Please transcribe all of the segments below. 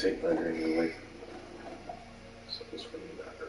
take my dreams away from me. So it's really matter.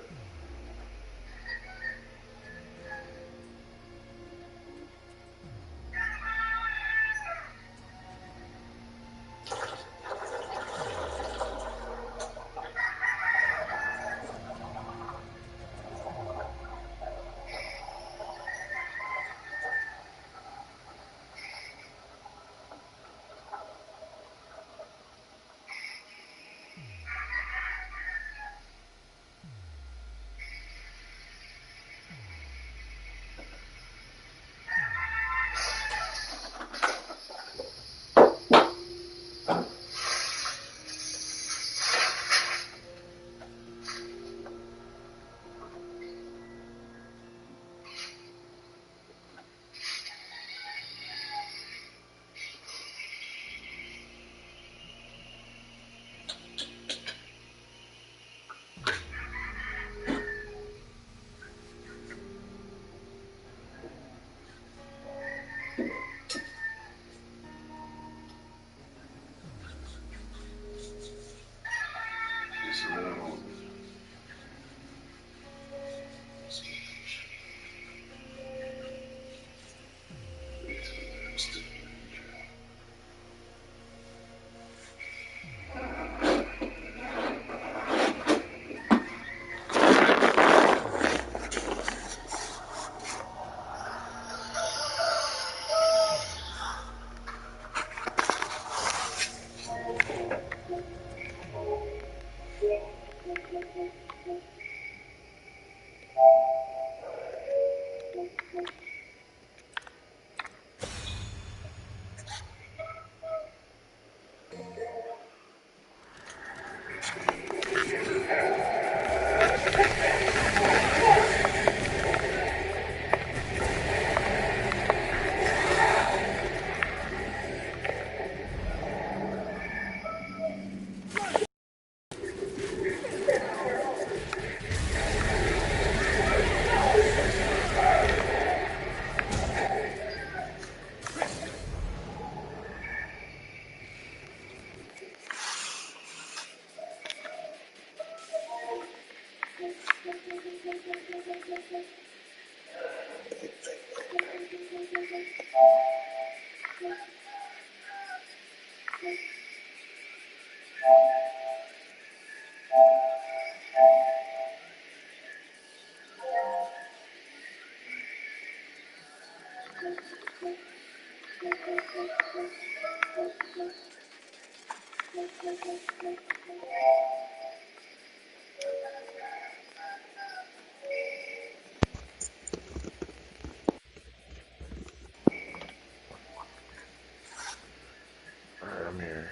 Alright, I'm here.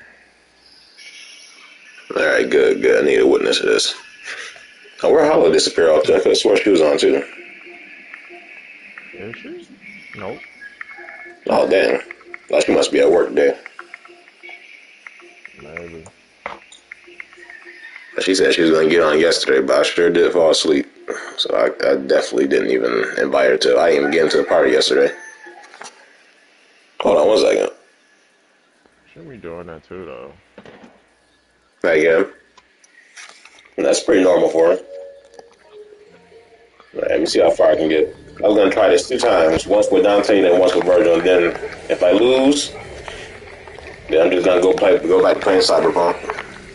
Alright, good, good. I need a witness of this. Oh, where Hollow disappear off to? I could have swore she was on too. Is she? Nope. Oh, damn. Well, she must be at work today. Maybe. She said she was going to get on yesterday, but I sure did fall asleep. So I definitely didn't even invite her to. I didn't even get into the party yesterday. Hold on 1 second. Should be doing that too, though. Yeah. That's pretty normal for her. Let me see how far I can get. I was going to try this 2 times. Once with Dante and once with Virgil. And then if I lose, then I'm just going to go back to playing Cyberpunk.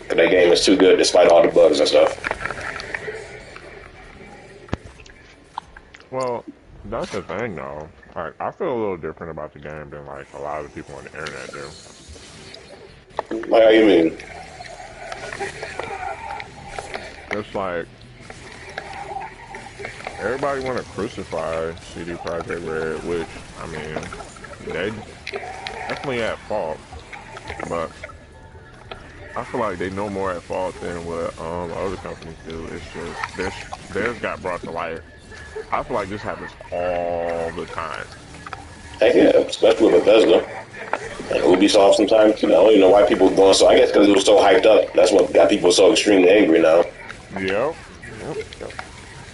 Because that game is too good despite all the bugs and stuff. Well, that's the thing, though. Like, I feel a little different about the game than, like, a lot of the people on the internet do. Like, how you mean? It's like, everybody want to crucify CD Projekt Red, which, I mean, they definitely at fault, but I feel like they know more at fault than what other companies do. It's just theirs got brought to light. I feel like this happens all the time. Heck yeah, especially with Bethesda. And Ubisoft sometimes, I don't even know why people are going so. I guess because it was so hyped up. That's what got people so extremely angry now. Yep.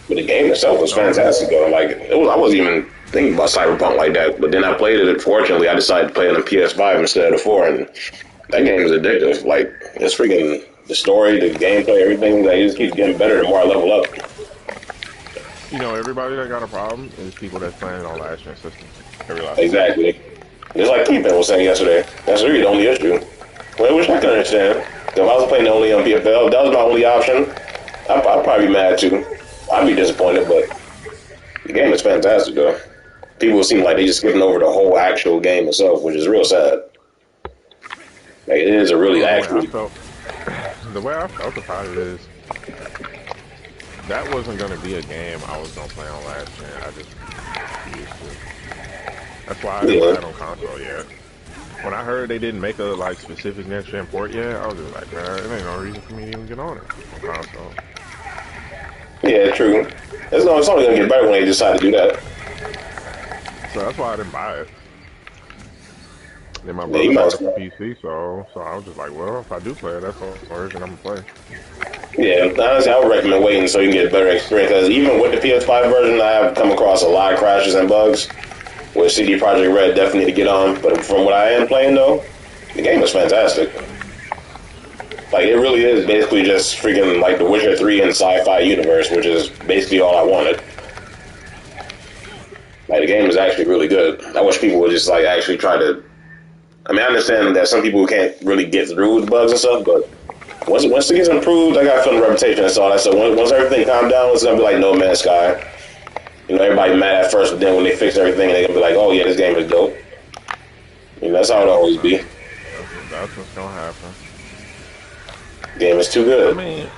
But the game itself was fantastic, though. Like, I wasn't even thinking about Cyberpunk like that. But then I played it. Fortunately, I decided to play it on PS5 instead of the 4, and that game is addictive. Like, it's freaking the story, the gameplay, everything. Like, it just keeps getting better the more I level up. You know, everybody that got a problem is people that's playing on last gen systems. Every last one. Exactly. Just like Keith was saying yesterday. That's really the only issue. Well, which I can understand. If I was playing only on PFL, that was my only option. I'd probably be mad too. I'd be disappointed, but the game is fantastic though. People seem like they just skipping over the whole actual game itself, which is real sad. Like, it is a really actual. The way I felt about it is that wasn't going to be a game I was going to play on last gen. I just used to. That's why I didn't play it on console yet. When I heard they didn't make a like specific next gen port yet, I was just like, man, it ain't no reason for me to even get on it on console. Yeah, true. It's only going to get better when they decide to do that. So that's why I didn't buy it. Then my brother bought it for PC, so I was just like, well, if I do play it, that's the version I'm gonna play. Yeah, honestly, I would recommend waiting so you can get a better experience. Because even with the PS5 version, I have come across a lot of crashes and bugs, which CD Projekt Red definitely need to get on. But from what I am playing, though, the game is fantastic. Like, it really is basically just freaking like The Witcher 3 and sci-fi universe, which is basically all I wanted. Like, the game is actually really good. I wish people would just like actually try to. I mean, I understand that some people can't really get through with bugs and stuff, but once it gets improved, I got a film reputation and all that. So once everything calms down, it's gonna be like No Man's Sky. You know, everybody mad at first, but then when they fix everything, they're gonna be like, "Oh yeah, this game is dope." You know, that's how it always be. That's what's gonna happen. The game is too good. I mean,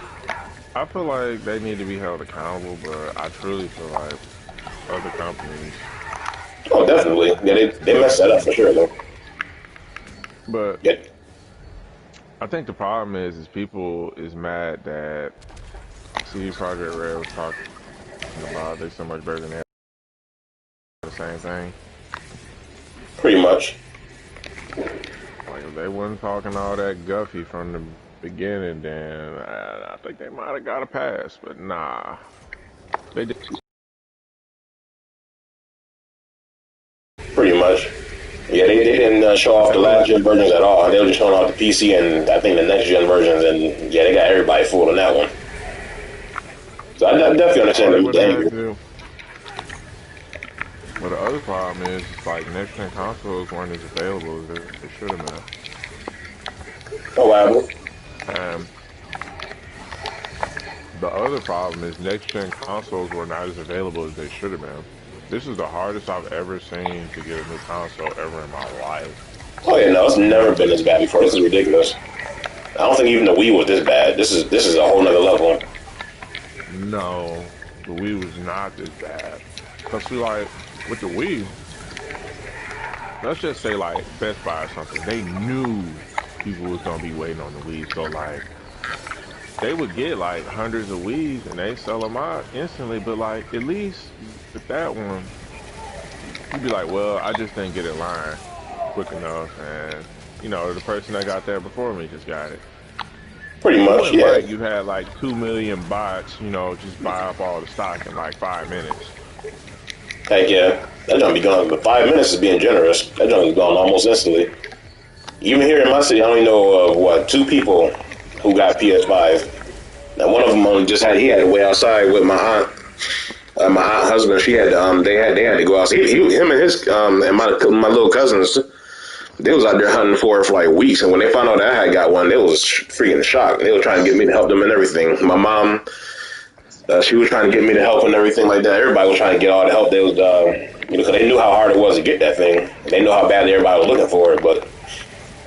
I feel like they need to be held accountable, but I truly feel like other companies. Oh, definitely. Yeah, they messed that up for sure, though. But yeah. I think the problem is people is mad that CD Projekt Red was talking about they so much better than the same thing. Pretty much. Like if they wasn't talking all that guffy from the beginning, then I think they might have got a pass. But nah, they did. Pretty much. Yeah, they didn't show off the last gen versions at all. They were just showing off the PC and I think the next gen versions, and yeah, they got everybody fooled on that one. So I definitely understand them angry. But the other problem is, like, next gen consoles weren't as available as they should have been. Oh, wow. The other problem is next gen consoles were not as available as they should have been. This is the hardest I've ever seen to get a new console ever in my life. Oh yeah, no, it's never been this bad before. This is ridiculous. I don't think even the Wii was this bad. This is a whole nother level. No, the Wii was not this bad. Cause see, like with the Wii, let's just say like Best Buy or something, they knew people was gonna be waiting on the Wii, so like they would get like hundreds of Wiis and they sell them out instantly. But like at least with that one, you'd be like, well, I just didn't get in line quick enough, and you know the person that got there before me just got it. Pretty much, yeah. Like you had like 2 million bots, you know, just buy up all the stock in like 5 minutes. Heck yeah, that don't be gone. But 5 minutes is being generous. That don't be gone almost instantly. Even here in my city, I only know of 2 people who got PS5. Now one of them only he had to wait outside with my aunt. My aunt husband, she had to, they had to go outside. Him and his and my little cousins, they was out there hunting for it for like weeks. And when they found out that I had got one, they was freaking shocked. They were trying to get me to help them and everything. My mom, she was trying to get me to help and everything like that. Everybody was trying to get all the help. They was, because they knew how hard it was to get that thing. They knew how badly everybody was looking for it. But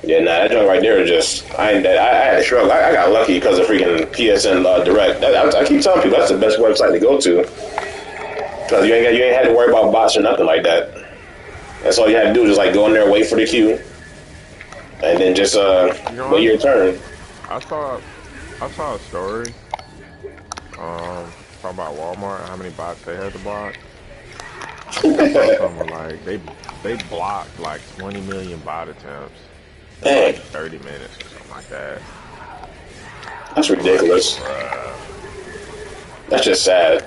yeah, nah, that joint right there is just, I had to struggle. I got lucky because of freaking PSN Direct. I keep telling people that's the best website to go to. Because you ain't had to worry about bots or nothing like that. That's all you had to do, just like go in there, wait for the queue, and then just wait your turn. I saw a story talking about Walmart, how many bots they had to block. Something like they blocked like 20 million bot attempts in like 30 minutes or something like that. That's ridiculous. That's just sad.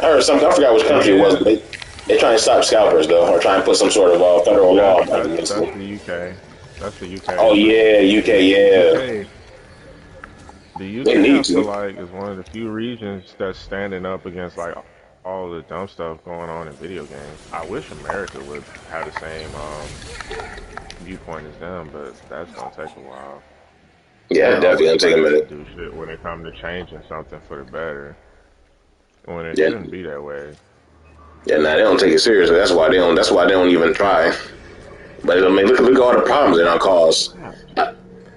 I heard something. I forgot which country it was. But they trying to stop scalpers though, or trying to put some sort of federal law. That's the UK. That's the UK. Oh yeah, UK. Yeah. The They UK, need I feel to. like, is one of the few regions that's standing up against like all the dumb stuff going on in video games. I wish America would have the same viewpoint as them, but that's gonna take a while. Yeah, They're it's definitely always gonna take a last to minute. do shit when it comes to changing something for the better, when it Yeah, shouldn't be that way. yeah. Nah, they don't take it seriously. That's why they don't. That's why they don't even try. But I mean, look at all the problems they don't cause.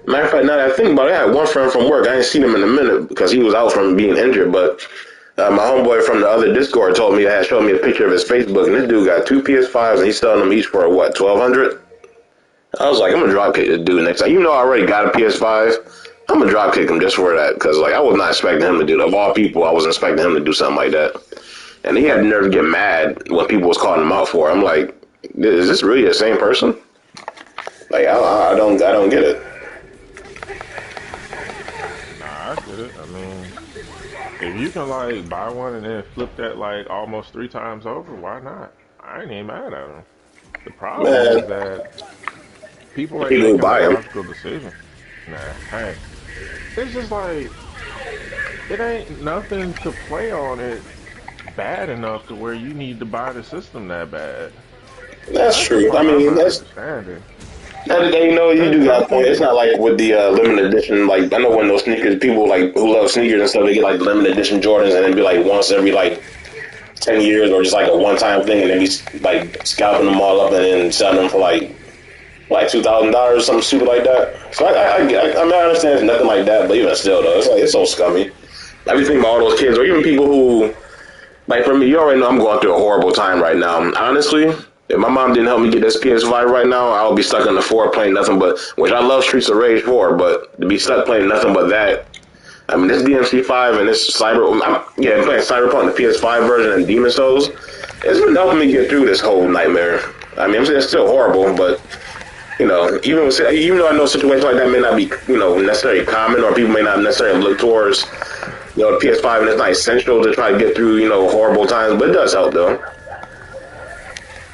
Matter of fact, now that I think about it, I had one friend from work. I ain't seen him in a minute because he was out from being injured. But my homeboy from the other Discord told me, had showed me a picture of his Facebook, and this dude got two PS5s, and he's selling them each for what, 1,200. I was like, I'm gonna drop kick this dude next time. Even though I already got a PS5, I'm gonna drop kick him just for that because like I was not expecting him to do that. Of all people, I wasn't expecting him to do something like that. And he had the nerve to get mad when people was calling him out for it. I'm like, is this really the same person? Like I don't get it. Nah, I get it. I mean, if you can like buy one and then flip that like almost 3 times over, why not? I ain't even mad at them. The problem Man, is that people ain't people who making the buy him. logical decision. Nah, hey, it's just like it ain't nothing to play on it bad enough to where you need to buy the system that bad. That's That's the true. I part I'm mean, not that's understanding. and you know you Ain't do got a point. nothing. It's not like with the limited edition. Like I know when those sneakers, people like who love sneakers and stuff, they get like limited edition Jordans, and then be like once every like 10 years, or just like a one time thing, and then be like scalping them all up and then selling them for like $2,000, something stupid like that. So I mean I understand it's nothing like that, but even still though, it's like it's so scummy. I be thinking about all those kids, or even people who like for me, you already know I'm going through a horrible time right now. Honestly, if my mom didn't help me get this PS5 right now, I would be stuck on the 4 playing nothing but, which I love Streets of Rage 4, but to be stuck playing nothing but that. I mean, this DMC5 and this I'm playing Cyberpunk, the PS5 version, and Demon Souls. It's been helping me get through this whole nightmare. I mean, it's still horrible, but even though I know situations like that may not be necessarily common, or people may not necessarily look towards the PS5, and it's not essential to try to get through horrible times, but it does help though.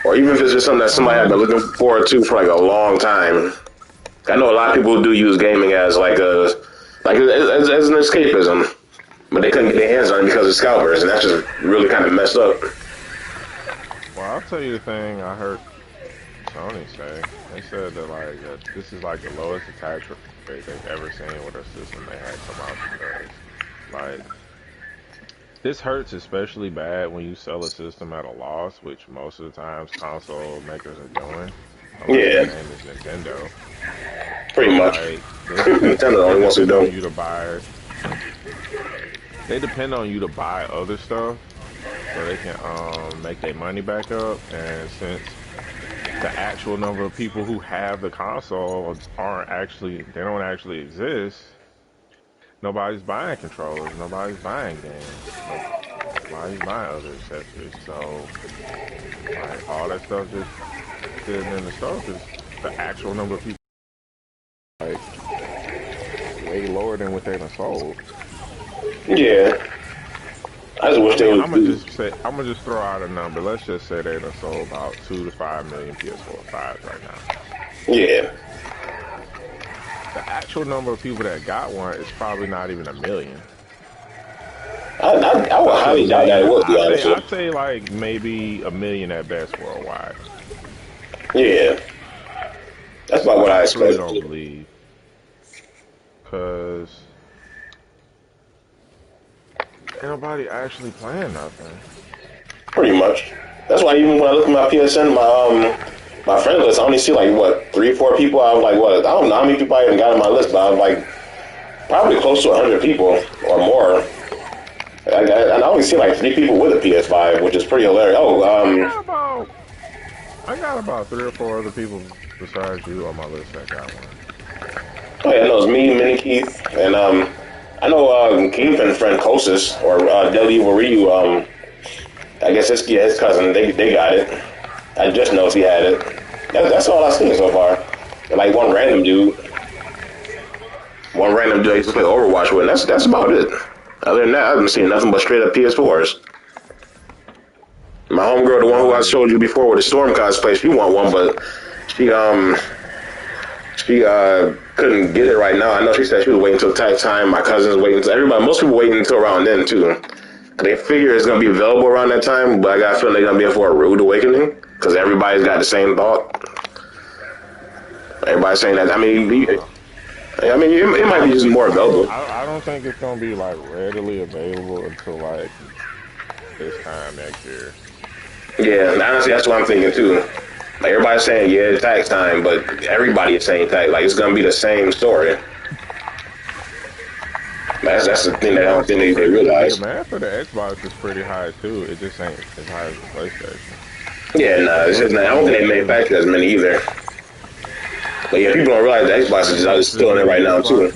Or even if it's just something that somebody had been Um, looking forward to for like a long time. I know a lot of people do use gaming as as an escapism, but they couldn't get their hands on it because of scalpers, and that's just really kind of messed up. well, I'll tell you the thing I heard Sony say. They said that like this is like the lowest attach rate they've ever seen with a system they had come out because like this hurts especially bad when you sell a system at a loss, which most of the times console makers are doing, unless their Yeah, name is Nintendo. pretty So much. like Nintendo the they only ones who depend on don't. you to buy other stuff so they can make their money back up. And since the actual number of people who have the console they don't actually exist, nobody's buying controllers, nobody's buying games, nobody's buying other accessories. So like all that stuff just sitting in the store because the actual number of people like way lower than what they done sold. Yeah, I just wish I they mean, would do. I'm gonna just throw out a number. Let's just say they done sold about 2 to 5 million PS4 fives right now. Yeah, The actual number of people that got one is probably not even a million. I would I say highly doubt that it maybe would be honest with I say like maybe a million at best worldwide. you. Yeah, that's about what I I truly don't expected. believe because ain't nobody actually playing nothing. Pretty much. That's why even when I look at my PSN, my friend list, I only see like what 3, 4 people. I was like, what? I don't know how many people I even got on my list, but I was like probably close to 100 people or more. I only see like 3 people with a PS5, which is pretty hilarious. I got about I got about 3 or 4 other people besides you on my list that got one. Oh yeah, no, it's me, Mini Keith, and I know Keith and friend Kosis or Del Evil Ryu. I guess his cousin. They got it. I just know if he had it. That's all I've seen so far. And like one random dude I used to play Overwatch with. And that's about it. Other than that, I haven't seen nothing but straight up PS4s. My homegirl, the one who I Like showed you before with the Storm cosplay, she want one, but she she couldn't get it right now. I know she said she was waiting until tax time. My cousin's waiting until everybody. Most people waiting until around then too. They figure it's gonna be available around that time, but I got a feeling they're gonna be in for a rude awakening because everybody's got the same thought. Everybody's saying that. It might be just more available. I don't think it's gonna be like readily available until like this time next year. Yeah, and honestly, that's what I'm thinking too. Like everybody's saying, yeah, it's tax time, but everybody is saying tax. Like it's gonna be the same story. That's the thing that I don't think they realize. The math for the Xbox is pretty high too. It just ain't as high as the PlayStation. Yeah, no, it's just not. I don't think they manufacture as many either. But yeah, people don't realize the Xbox is just still in it right now too.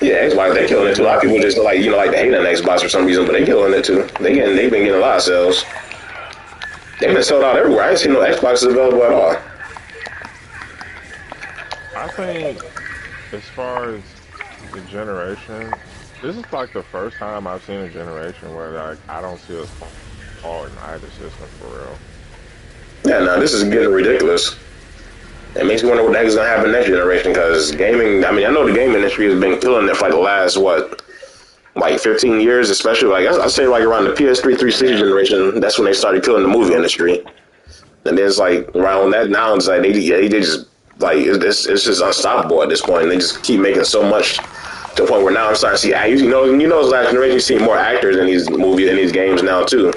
Yeah, Xbox, they're killing it too. A lot of people just like they hate on Xbox for some reason, but they're killing it too. They've been getting a lot of sales. They've been sold out everywhere. I ain't seen no Xboxes available at all. I think as far as the generation, this is like the first time I've seen a generation where like I don't see us fall in either system for real. Yeah, no, this is getting ridiculous. It makes me wonder what the heck is gonna happen next generation because gaming. I know the game industry has been killing it for like the last 15 years, especially like I say like around the PS3 360 generation. That's when they started killing the movie industry. And then it's like around that now it's like they just like it's just unstoppable at this point. And they just keep making so much to the point where now I'm starting to see actors. This last generation you see more actors in these movies and these games now too.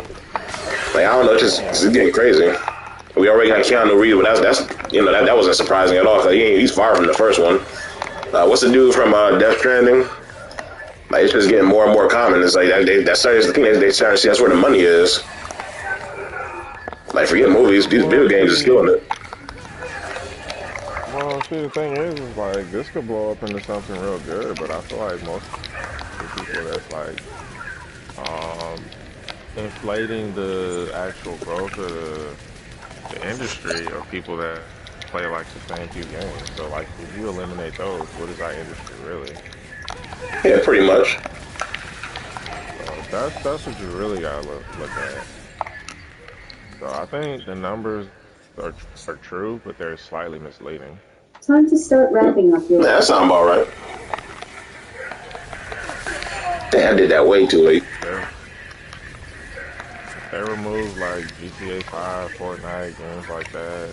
Like I don't know, it's getting crazy. We already got Keanu Reeves, but that wasn't surprising at all because he's far from the first one. What's the dude from Death Stranding? Like it's just getting more and more common. It's like that's the thing. They starting to see that's where the money is. Like forget movies, these video games is killing it. Well, see, the thing is like this could blow up into something real good, but I feel like most people that's like inflating the actual growth of the industry of people that play like the same few games. So like if you eliminate those, what is our industry really? Yeah, pretty much. So that's what you really gotta look at. So I think the numbers are true, but they're slightly misleading. Time to start wrapping up your. Yeah, that sounds about right. Damn, I did that way too late. They removed like GTA 5, Fortnite, games like that.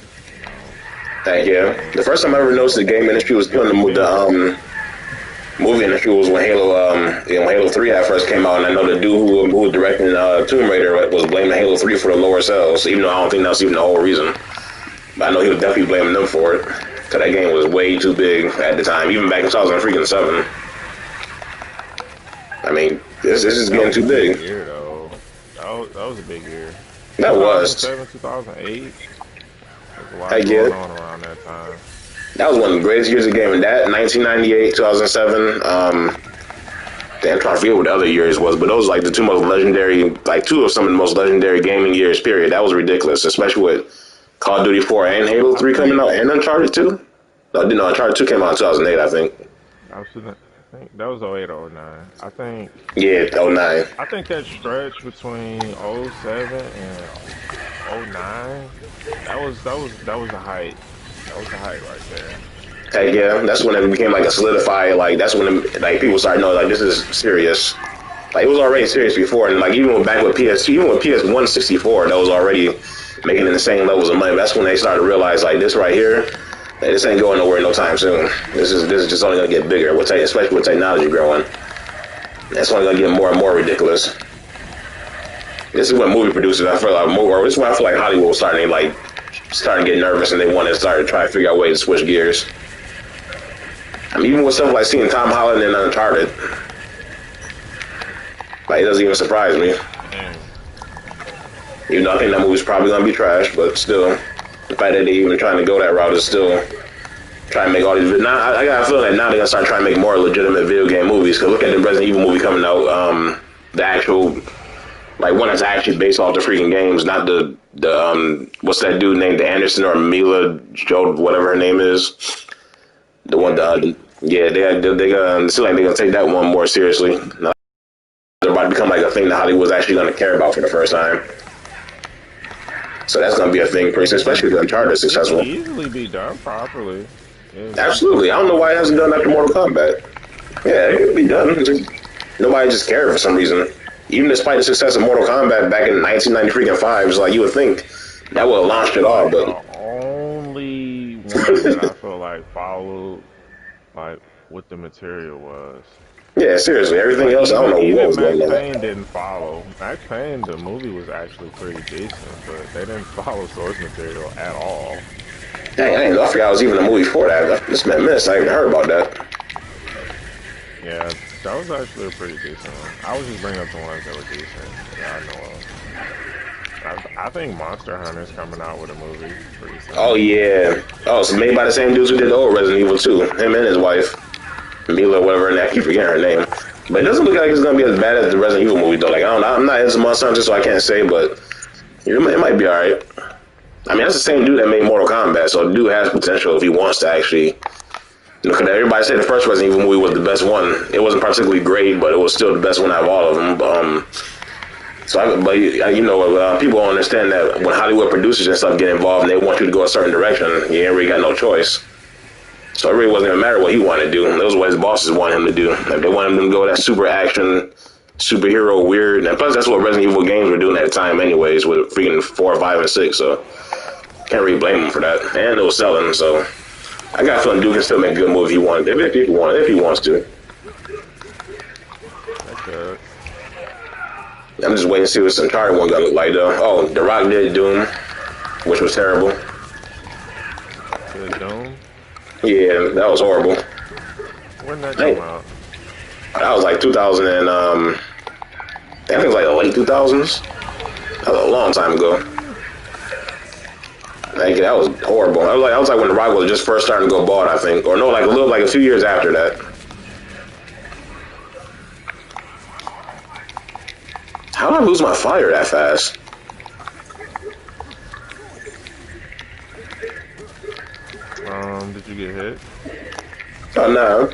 Thank you. The first time I ever noticed the game industry was killing the movie industry was when Halo 3 at first came out, and I know the dude who was directing Tomb Raider was blaming Halo 3 for the lower sales, even though I don't think that's even the whole reason. But I know he was definitely blaming them for it, because that game was way too big at the time, even back in 2007. I mean, this is getting too big. Year, though. That was a big year. That was. 2008. There's a lot going on around that time. That was one of the greatest years of gaming. That 1998, 2007. I'm trying to forget what the other years was, but those were like the two most legendary, like two of some of the most legendary gaming years. Period. That was ridiculous, especially with Call of Duty 4 and Halo 3 coming out, and Uncharted 2. No, Uncharted 2 came out in 2008, I think. I think that was 08, 09. I think. Yeah, 09. I think that stretch between 07 and 09, that was the height. That was the height right there. Hey, yeah, that's when it became like a solidified. Like that's when people started knowing like this is serious. Like it was already serious before, and like even back with PS164, that was already making the same levels of money. That's when they started to realize like this right here, like, this ain't going nowhere no time soon. This is just only gonna get bigger, especially with technology growing. That's only gonna get more and more ridiculous. This is when movie producers I feel like more. This is when I feel like Hollywood was starting to get nervous and they want to start to try to figure out ways to switch gears. I mean, even with stuff like seeing Tom Holland in Uncharted, like it doesn't even surprise me. Even though I think that movie's probably gonna be trash, but still, the fact that they even trying to go that route is still trying to make all these. Now I got a feeling that now they're gonna start trying to make more legitimate video game movies. Cause look at the Resident Evil movie coming out, the actual like one that's actually based off the freaking games, not the what's that dude named Anderson or Mila Joe, whatever her name is. The one, yeah, they seem like they're gonna take that one more seriously. Now, they're about to become like a thing that Hollywood's actually gonna care about for the first time. So that's gonna be a thing, especially if Uncharted is successful. It can easily be done properly. Absolutely. I don't know why it hasn't done after Mortal Kombat. Yeah, it could be done. Nobody just cared for some reason. Even despite the success of Mortal Kombat back in 1995, it's like you would think that would have launched it all, Like but the only one that I feel like followed like what the material was. yeah, seriously, everything Like else, I don't know what even was Max going on. Payne didn't follow. Max Payne, the movie was actually pretty decent, but they didn't follow source material at all. Dang, I didn't know. I forgot I was even a movie for that. This man missed. I even heard about that. Yeah, that was actually a pretty decent one. I was just bringing up the ones that were decent that I know of. I think Monster Hunter's coming out with a movie pretty Oh soon. yeah. Oh, so made by the same dudes who did the old Resident Evil 2. Him and his wife, Mila, whatever, and I keep forgetting her name. But it doesn't look like it's gonna be as bad as the Resident Evil movie though. Like I don't know. I'm not into Monster Hunter, so I can't say, but it might be alright. I mean, that's the same dude that made Mortal Kombat, so the dude has potential if he wants to actually. Because everybody said the first Resident Evil movie was the best one. It wasn't particularly great, but it was still the best one out of all of them. People don't understand that when Hollywood producers and stuff get involved and they want you to go a certain direction, you ain't really got no choice. So it really wasn't even matter what he wanted to do. That was what his bosses wanted him to do. If they wanted him to go that super action, superhero weird, and plus that's what Resident Evil games were doing at the time, anyways, with freaking 4, 5, and 6. So can't really blame him for that. And it was selling, so I got a feeling Duke can still make a good movie if he wanted, if he wants to. That could. I'm just waiting to see what this entire one gonna look like though. Oh, The Rock did Doom, which was terrible. The Doom? Yeah, that was horrible. When that Hey, come out? that was like 2000 and I think it was like the late 2000s. That was a long time ago. Like that was horrible. I was like when The Rock was just first starting to go bald, I think, or no, like a few years after that. How did I lose my fire that fast? Did you get hit? Oh no,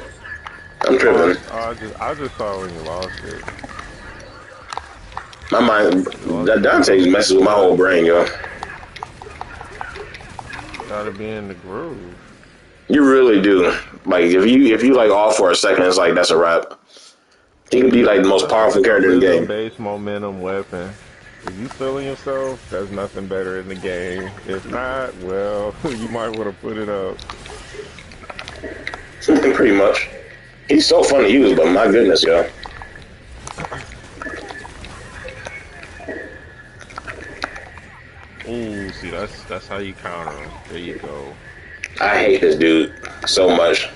I'm tripping. I just saw when you lost it. My mind, You lost that it too Dante much. messes with my whole brain, yo. Gotta be in the groove. You really do. Like if you like off for a second, it's like that's a wrap. He could be like the most That's powerful a character in the game. rhythm-based momentum weapon. If you feeling yourself, there's nothing better in the game. If not, well, you might want to put it up. Pretty much. He's so fun to use, but my goodness, yo. Ooh, see, that's how you counter him. There you go. I hate this dude so much.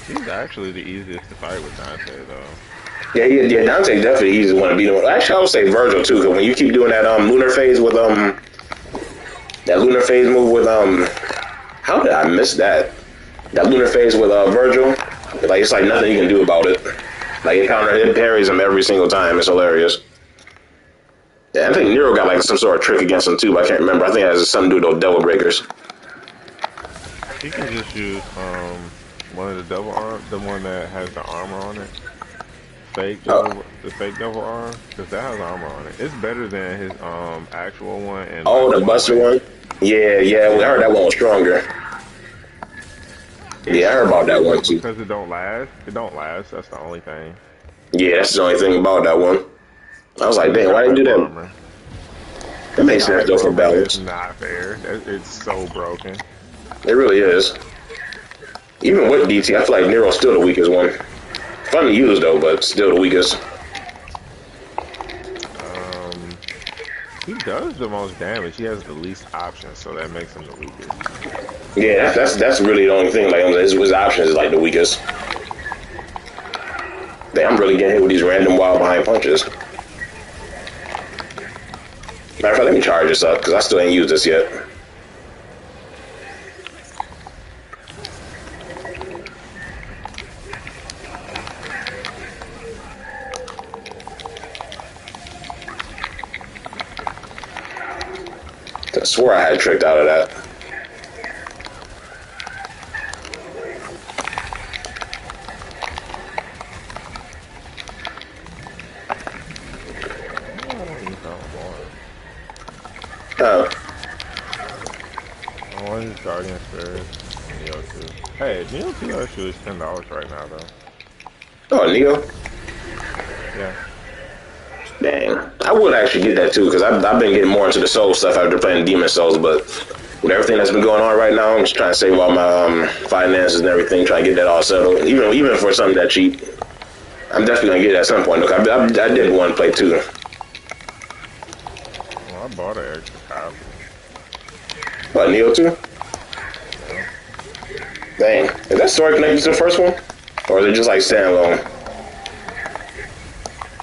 He's actually the easiest to fight with Dante, though. Yeah, Dante definitely he's the one to beat him. Actually, I would say Virgil too, because when you keep doing that lunar phase with that lunar phase move with how did I miss that? That lunar phase with Virgil, like it's like nothing you can do about it. Like it parries him every single time. It's hilarious. Yeah, I think Nero got like some sort of trick against him too, but I can't remember. I think it has something to do with those devil breakers. He can just use one of the double arm, the one that has the armor on it. Oh, The fake double arm, because that has armor on it. It's better than his actual one in oh, Life the of Buster Pi. one. Yeah. We heard that Yeah, one was stronger. it's Yeah, I heard about stronger, that one but too. because it don't last, it don't last. That's the only thing. Yeah, that's the only thing about that one. I was like, He's dang, got why didn't you hyper do that? armor. That He's makes got sense though hyper for armor, and it's balance. not fair. It's so broken. It really is. Even with DT, I feel like Nero's still the weakest one. Fun to use though, but still the weakest. Um, he does the most damage. He has the least options, so that makes him the weakest. Yeah, that's really the only thing. Like his options is like the weakest. Damn, I'm really getting hit with these random wild behind punches. Matter of fact, let me charge this up because I still ain't used this yet. I swore I had tricked out of that. Oh, he's not more. Oh, I want his Guardian Spirit. Neo 2. Hey, Neo 2 actually is $10 right now, though. Oh, Neo. Yeah. Dang, I would actually get that too because I've been getting more into the Soul stuff after playing Demon Souls. But with everything that's been going on right now, I'm just trying to save all my finances and everything, trying to get that all settled. Even for something that cheap, I'm definitely gonna get it at some point. Look, I did want to play too. Well, I bought an extra copy. But Neo 2? Yeah. Dang, is that story connected to the first one, or is it just like standalone?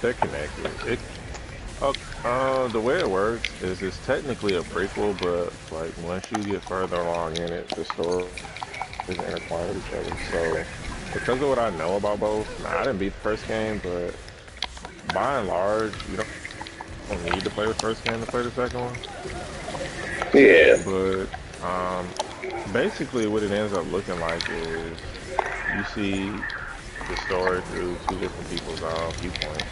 They're connected. The way it works is it's technically a prequel, but like once you get further along in it, the story is intertwined with each other. So because of what I know about both, now, I didn't beat the first game, but by and large, you don't need to play the first game to play the second one. Yeah. But basically, what it ends up looking like is you see the story through two different people's viewpoints.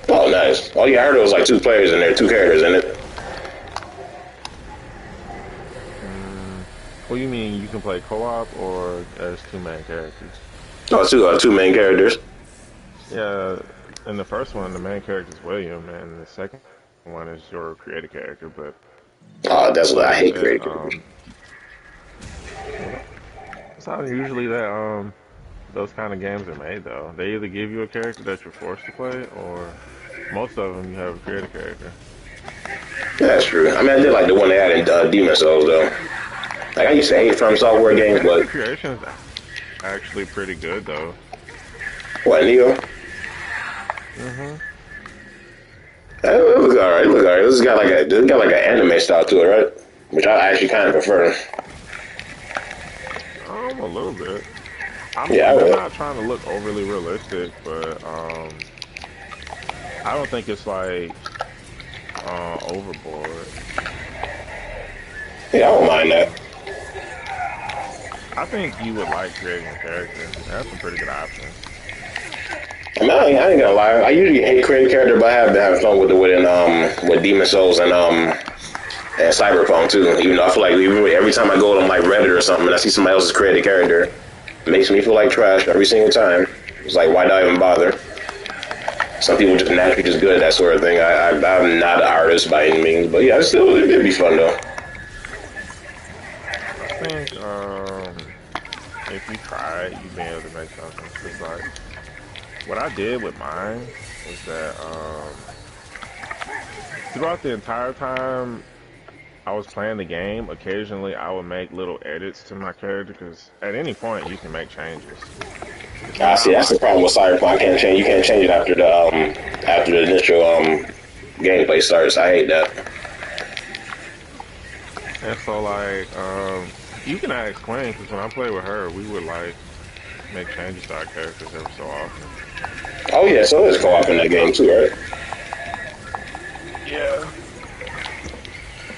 Oh, nice. Oh, yeah, I heard it was like two players in there, two characters in it. What do you mean you can play co-op or as two main characters? Oh, two main characters. Yeah, in the first one, the main character is William, and the second one is your creative character. But Oh, that's what like I I hate said, creative. that's how usually that those kind of games are made. Though they either give you a character that you're forced to play, or most of them you have a creative character. That's true. I mean, I did like the one they had in Demon Souls though. Like I used to hate From Software The games, character but creation is actually pretty good, though. what Neo? Mhm. It looks alright. It looks alright. This got like an anime style to it, right? Which I actually kind of prefer. A little bit. Yeah, I They're would. not trying to look overly realistic, but I don't think it's like overboard. Yeah, I don't mind that. I think you would like creating a character. That's a pretty good option. I mean, I ain't gonna lie. I usually hate creative character, but I have been having fun with with Demon Souls and Cyberpunk too. Even though I feel like every time I go on like Reddit or something and I see somebody else's creative character, it makes me feel like trash every single time. It's like, why do I even bother? Some people just naturally just good at that sort of thing. I'm not an artist by any means, but yeah, it'd be fun though. I think if you try it, you'd be able to make something. Cause like what I did with mine was that throughout the entire time I was playing the game, occasionally I would make little edits to my character because at any point you can make changes. It's I see. not That's the like problem with Cyberpunk. I can't change. You can't change it after the initial gameplay starts. I hate that. and so like you can ask Quinn because when I play with her, we would like make changes to our characters every so often. Oh yeah, so there's co-op in that game too, right? Yeah.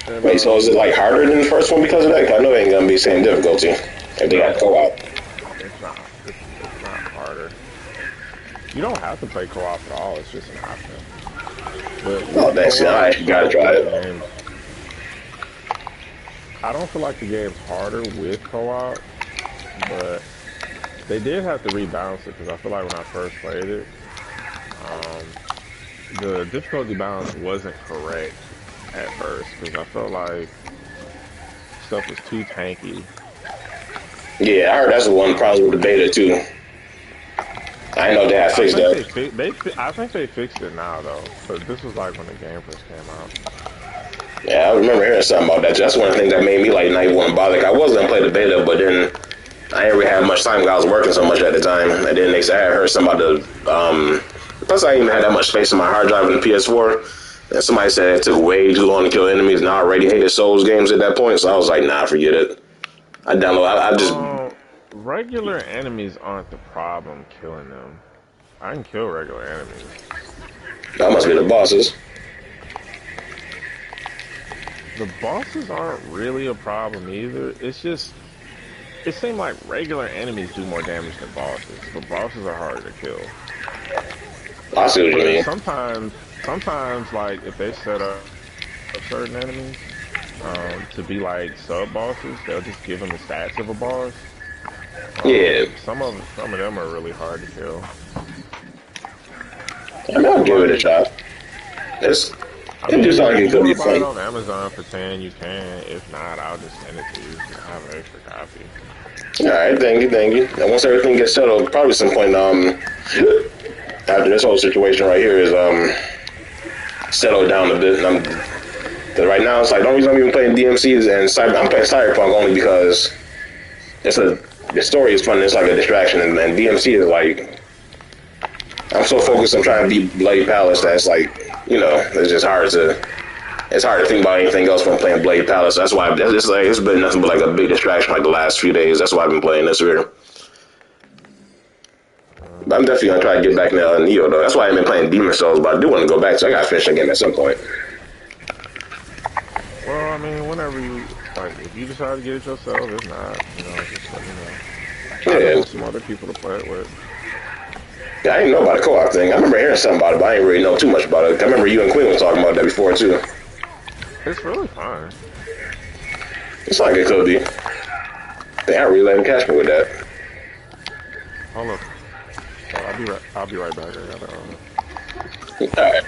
And Wait, so is it like harder than the first one because of that? 'Cause I know it ain't gonna be the same difficulty if they got co-op. it's not it's not harder. You don't have to play co-op at all. It's just an option. But Oh, with that's I co-op, actually gotta try it. I don't feel like the game's harder with co-op, but they did have to rebalance it because I feel like when I first played it, um, the difficulty balance wasn't correct at first because I felt like stuff was too tanky. Yeah, I heard that's the one problem with the beta too. I know they have I fixed think that. I think they fixed it now though. But this was like when the game first came out. Yeah, I remember hearing something about that. That's one of the things that made me like not even want to bother. Like, I was gonna play the beta, but then I didn't really have much time because I was working so much at the time. And then I had heard something about plus I didn't even have that much space in my hard drive in the PS4. And somebody said it took way too long to kill enemies, and I already hated Souls games at that point. So I was like, nah, forget it. I just Regular enemies aren't the problem killing them. I can kill regular enemies. that must be the bosses. The bosses aren't really a problem either. It's just it seems like regular enemies do more damage than bosses, but bosses are harder to kill. I see what you But mean. sometimes like if they set up certain enemies, to be like sub bosses. They'll just give them the stats of a boss. Yeah, Some of them are really hard to kill. I mean, I I'll feel give it a like shot. It's I it just mean, sounds like if it you could want be to buy it fun. on Amazon for 10, you can. If not, I'll just send it to you. I have an extra copy. All right, thank you, thank you. And once everything gets settled, probably some point after this whole situation right here is settled down a bit. And cause right now it's like the only reason I'm even playing DMC is I'm playing Cyberpunk only because the story is fun. It's like a distraction, and DMC is like I'm so Why focused on trying to beat Blade Palace that it's like it's just hard to. It's hard to think about anything else when playing Blade Palace. That's why it's been nothing but like a big distraction like the last few days. That's why I've been playing this here. But I'm definitely gonna try to get back now in Neo though. That's why I've been playing Demon Souls, but I do want to go back. So I gotta finish the game at some point. Well, I mean, whenever you like, if you decide to get it yourself, if not, just let me know. I just Yeah, want some other people to play it with. yeah, I didn't know about the co-op thing. I remember hearing something about it, but I didn't really know too much about it. I remember you and Queen was talking about that before too. It's really fun. It's like it could be. They aren't really letting catch me with that. Hold up. I'll be right. I'll be right back. I gotta. All right.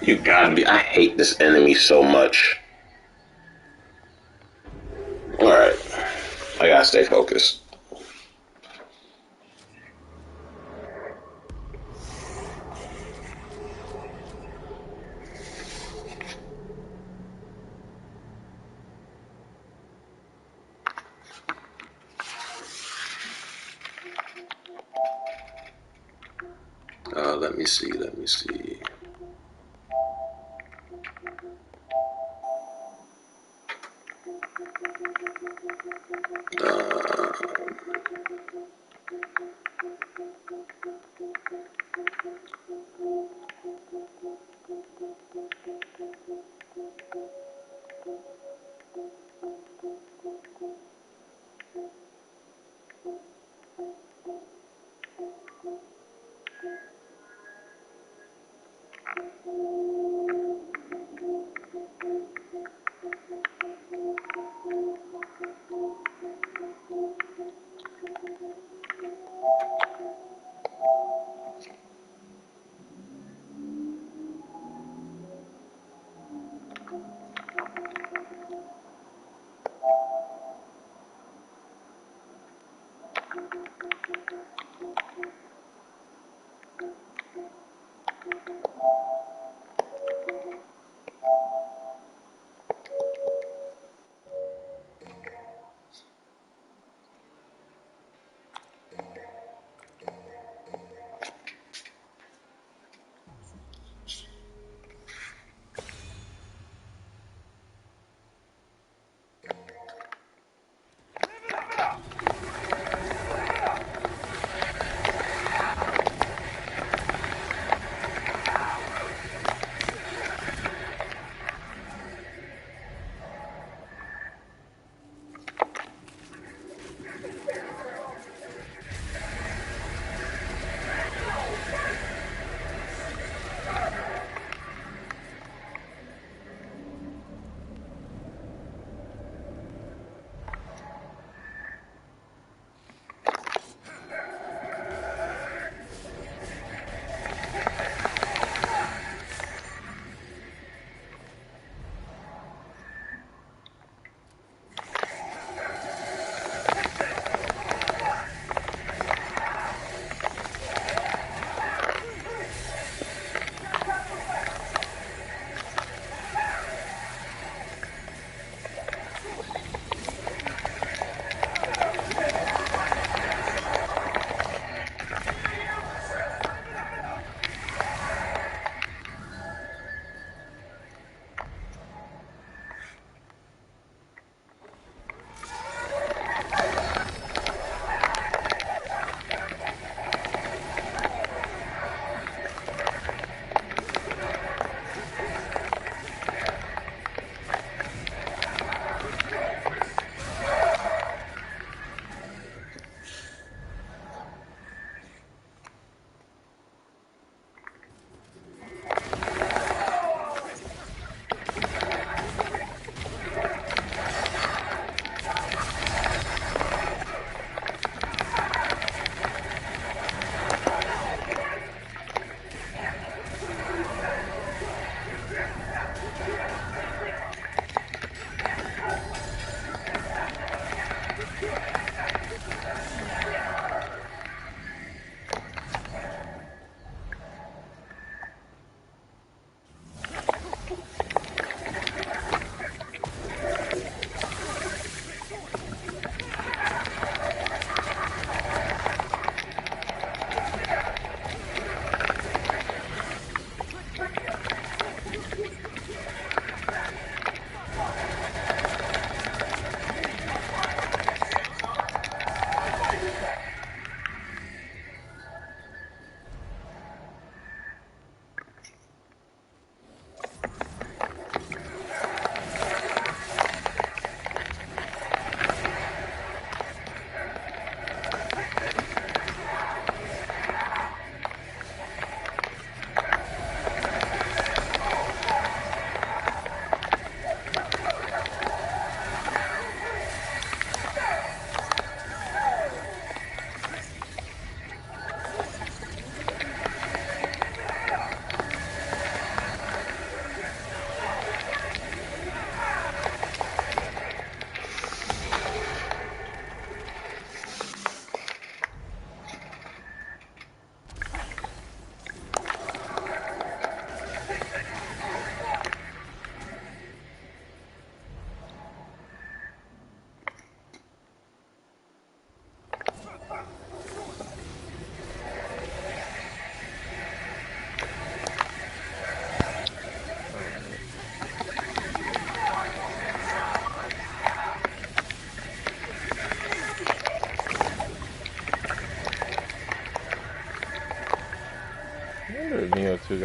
You gotta be. I hate this enemy so much. All right. I gotta stay focused. Let me see. Let me see.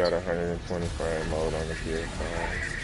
got 120 frame mode on the PS5.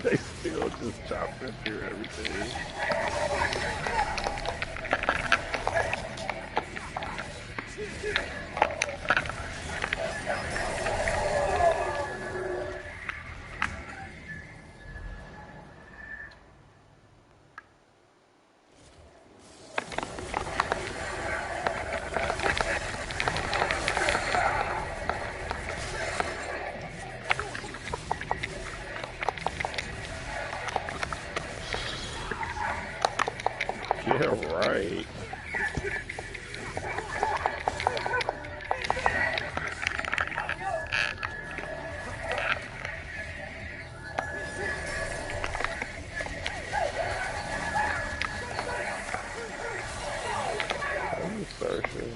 They still just chopping through everything. Yeah, right. I'm just searching.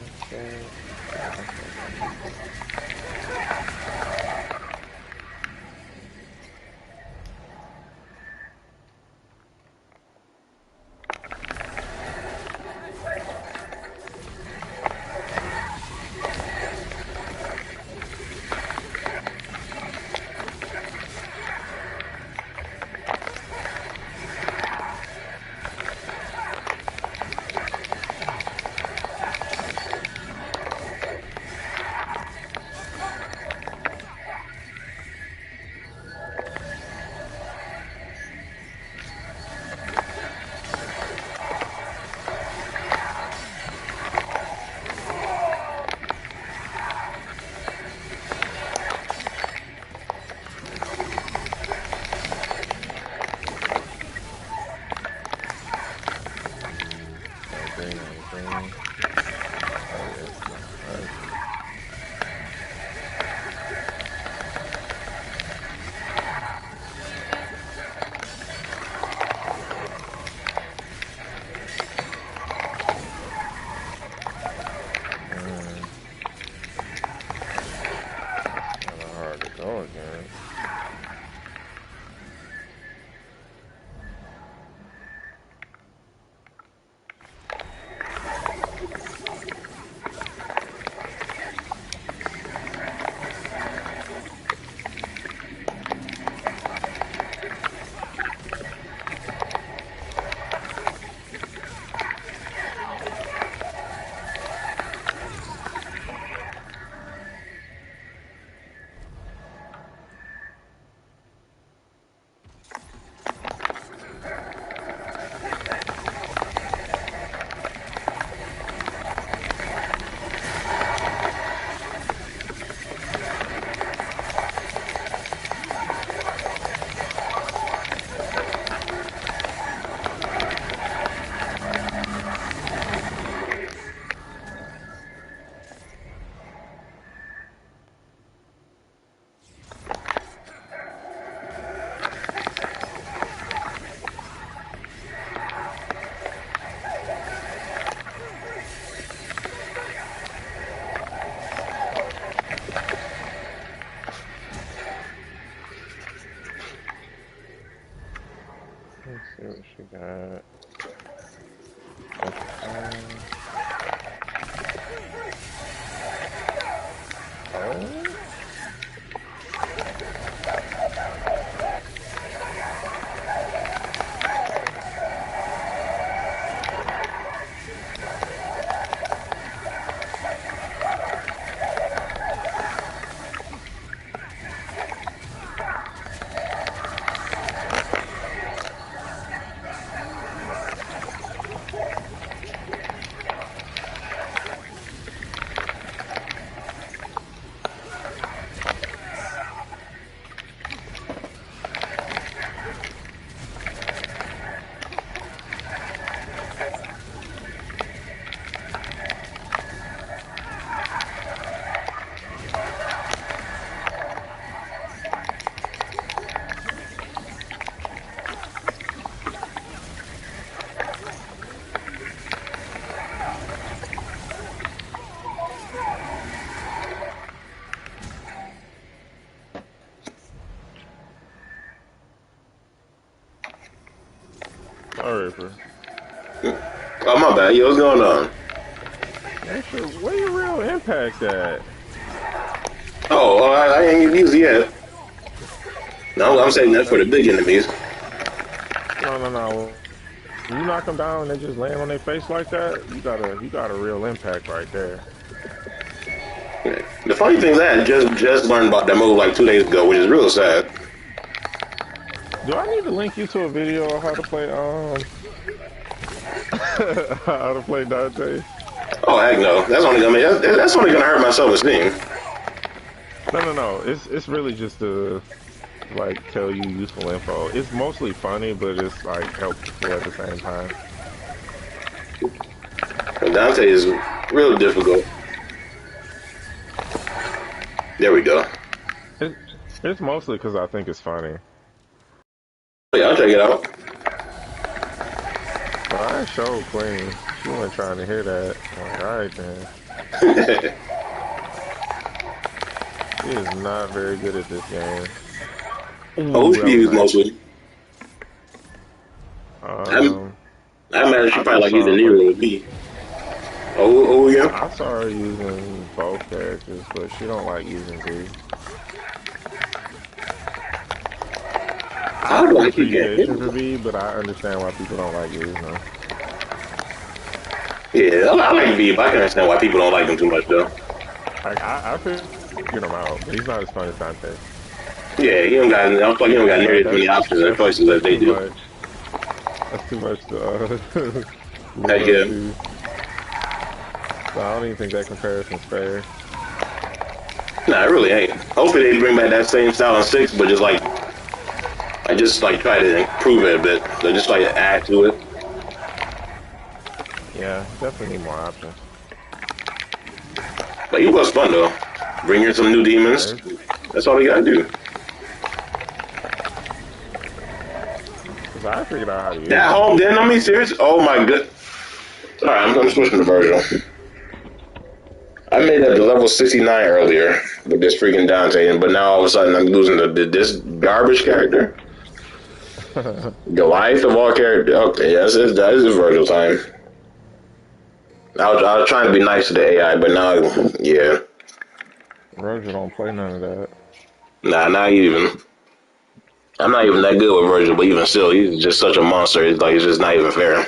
Green on green. Oh yes, alright. Kinda hard to go again. Draper. Oh, my bad. Yo, what's going on? Where your real impact at? Oh, I ain't even used it yet. No, I'm saving that for the big enemies. No. When you knock them down and they just land on their face like that, you got a real impact right there. The funny thing is that I just learned about that move like 2 days ago, which is real sad. Do I need to link you to a video on how to play how to play Dante? Oh heck no, that's only gonna hurt my self-esteem. No. It's really just to like tell you useful info. It's mostly funny, but it's like helpful at the same time. Dante is real difficult. There we go. It's mostly because I think it's funny. Yeah, I'll check it out. But I showed Queen. She wasn't trying to hear that. I'm like, all right then. She is not very good at this game. Who she use mostly? I imagine she probably like using Nero with me. Oh yeah. I saw her using both characters, but she don't like using V. I don't like appreciation for V, but I understand why people don't like using them. Yeah, I like V, but I can understand why people don't like him too much though. Like I figured him out, but he's not as fun as Dante. Yeah, he don't got. I feel like he don't got nearly as many options and choices as they do. That's too much to. Heck yeah. So I don't even think that comparison's fair. Nah, it really ain't. Hopefully they bring back that same style in 6, but just like try to improve it a bit. So just like add to it. Yeah, definitely need more options. But it was fun though. Bring in some new demons. That's all we gotta do. Cause I figured out how to use that it. home den? I mean, serious? Oh my god. Alright, I'm switching the version. I made it to level 69 earlier with this freaking Dante, but now all of a sudden I'm losing this garbage character. Goliath of all characters. Okay, that is a Virgil time. I was trying to be nice to the AI, but now, yeah. Virgil don't play none of that. Nah, not even. I'm not even that good with Virgil, but even still, he's just such a monster. It's just not even fair.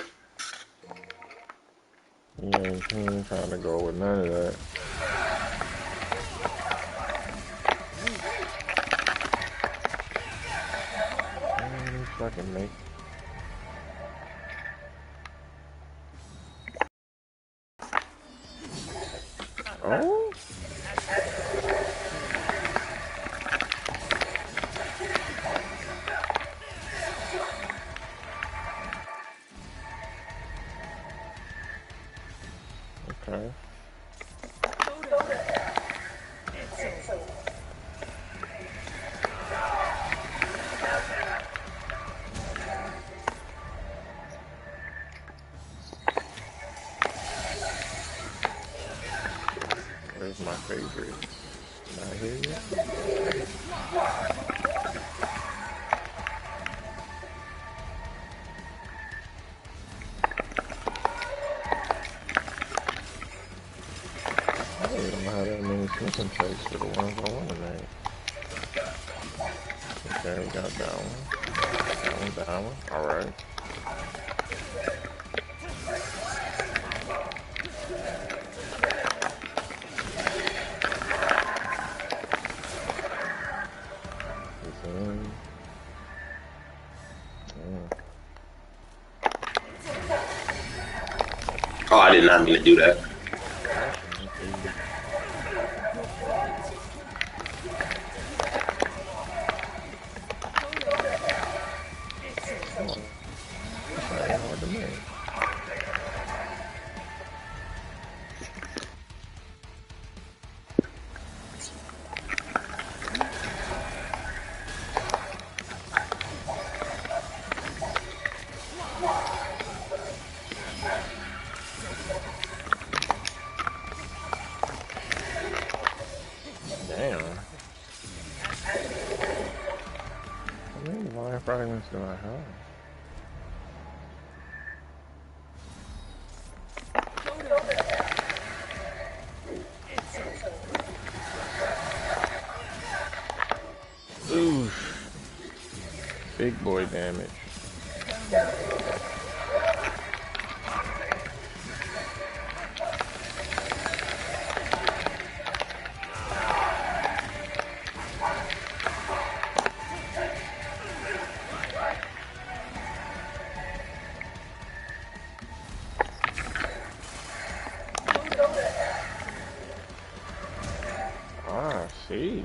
He ain't trying to go with none of that. Fucking make. Oh. Okay. Where's my favorite? Not here yet? I really don't know how that many sniffing checks for the ones I want to name. Okay, we got that one. That one. Alright. Oh, I did not mean to do that. Fragments do I have? big boy damage. Ah, see.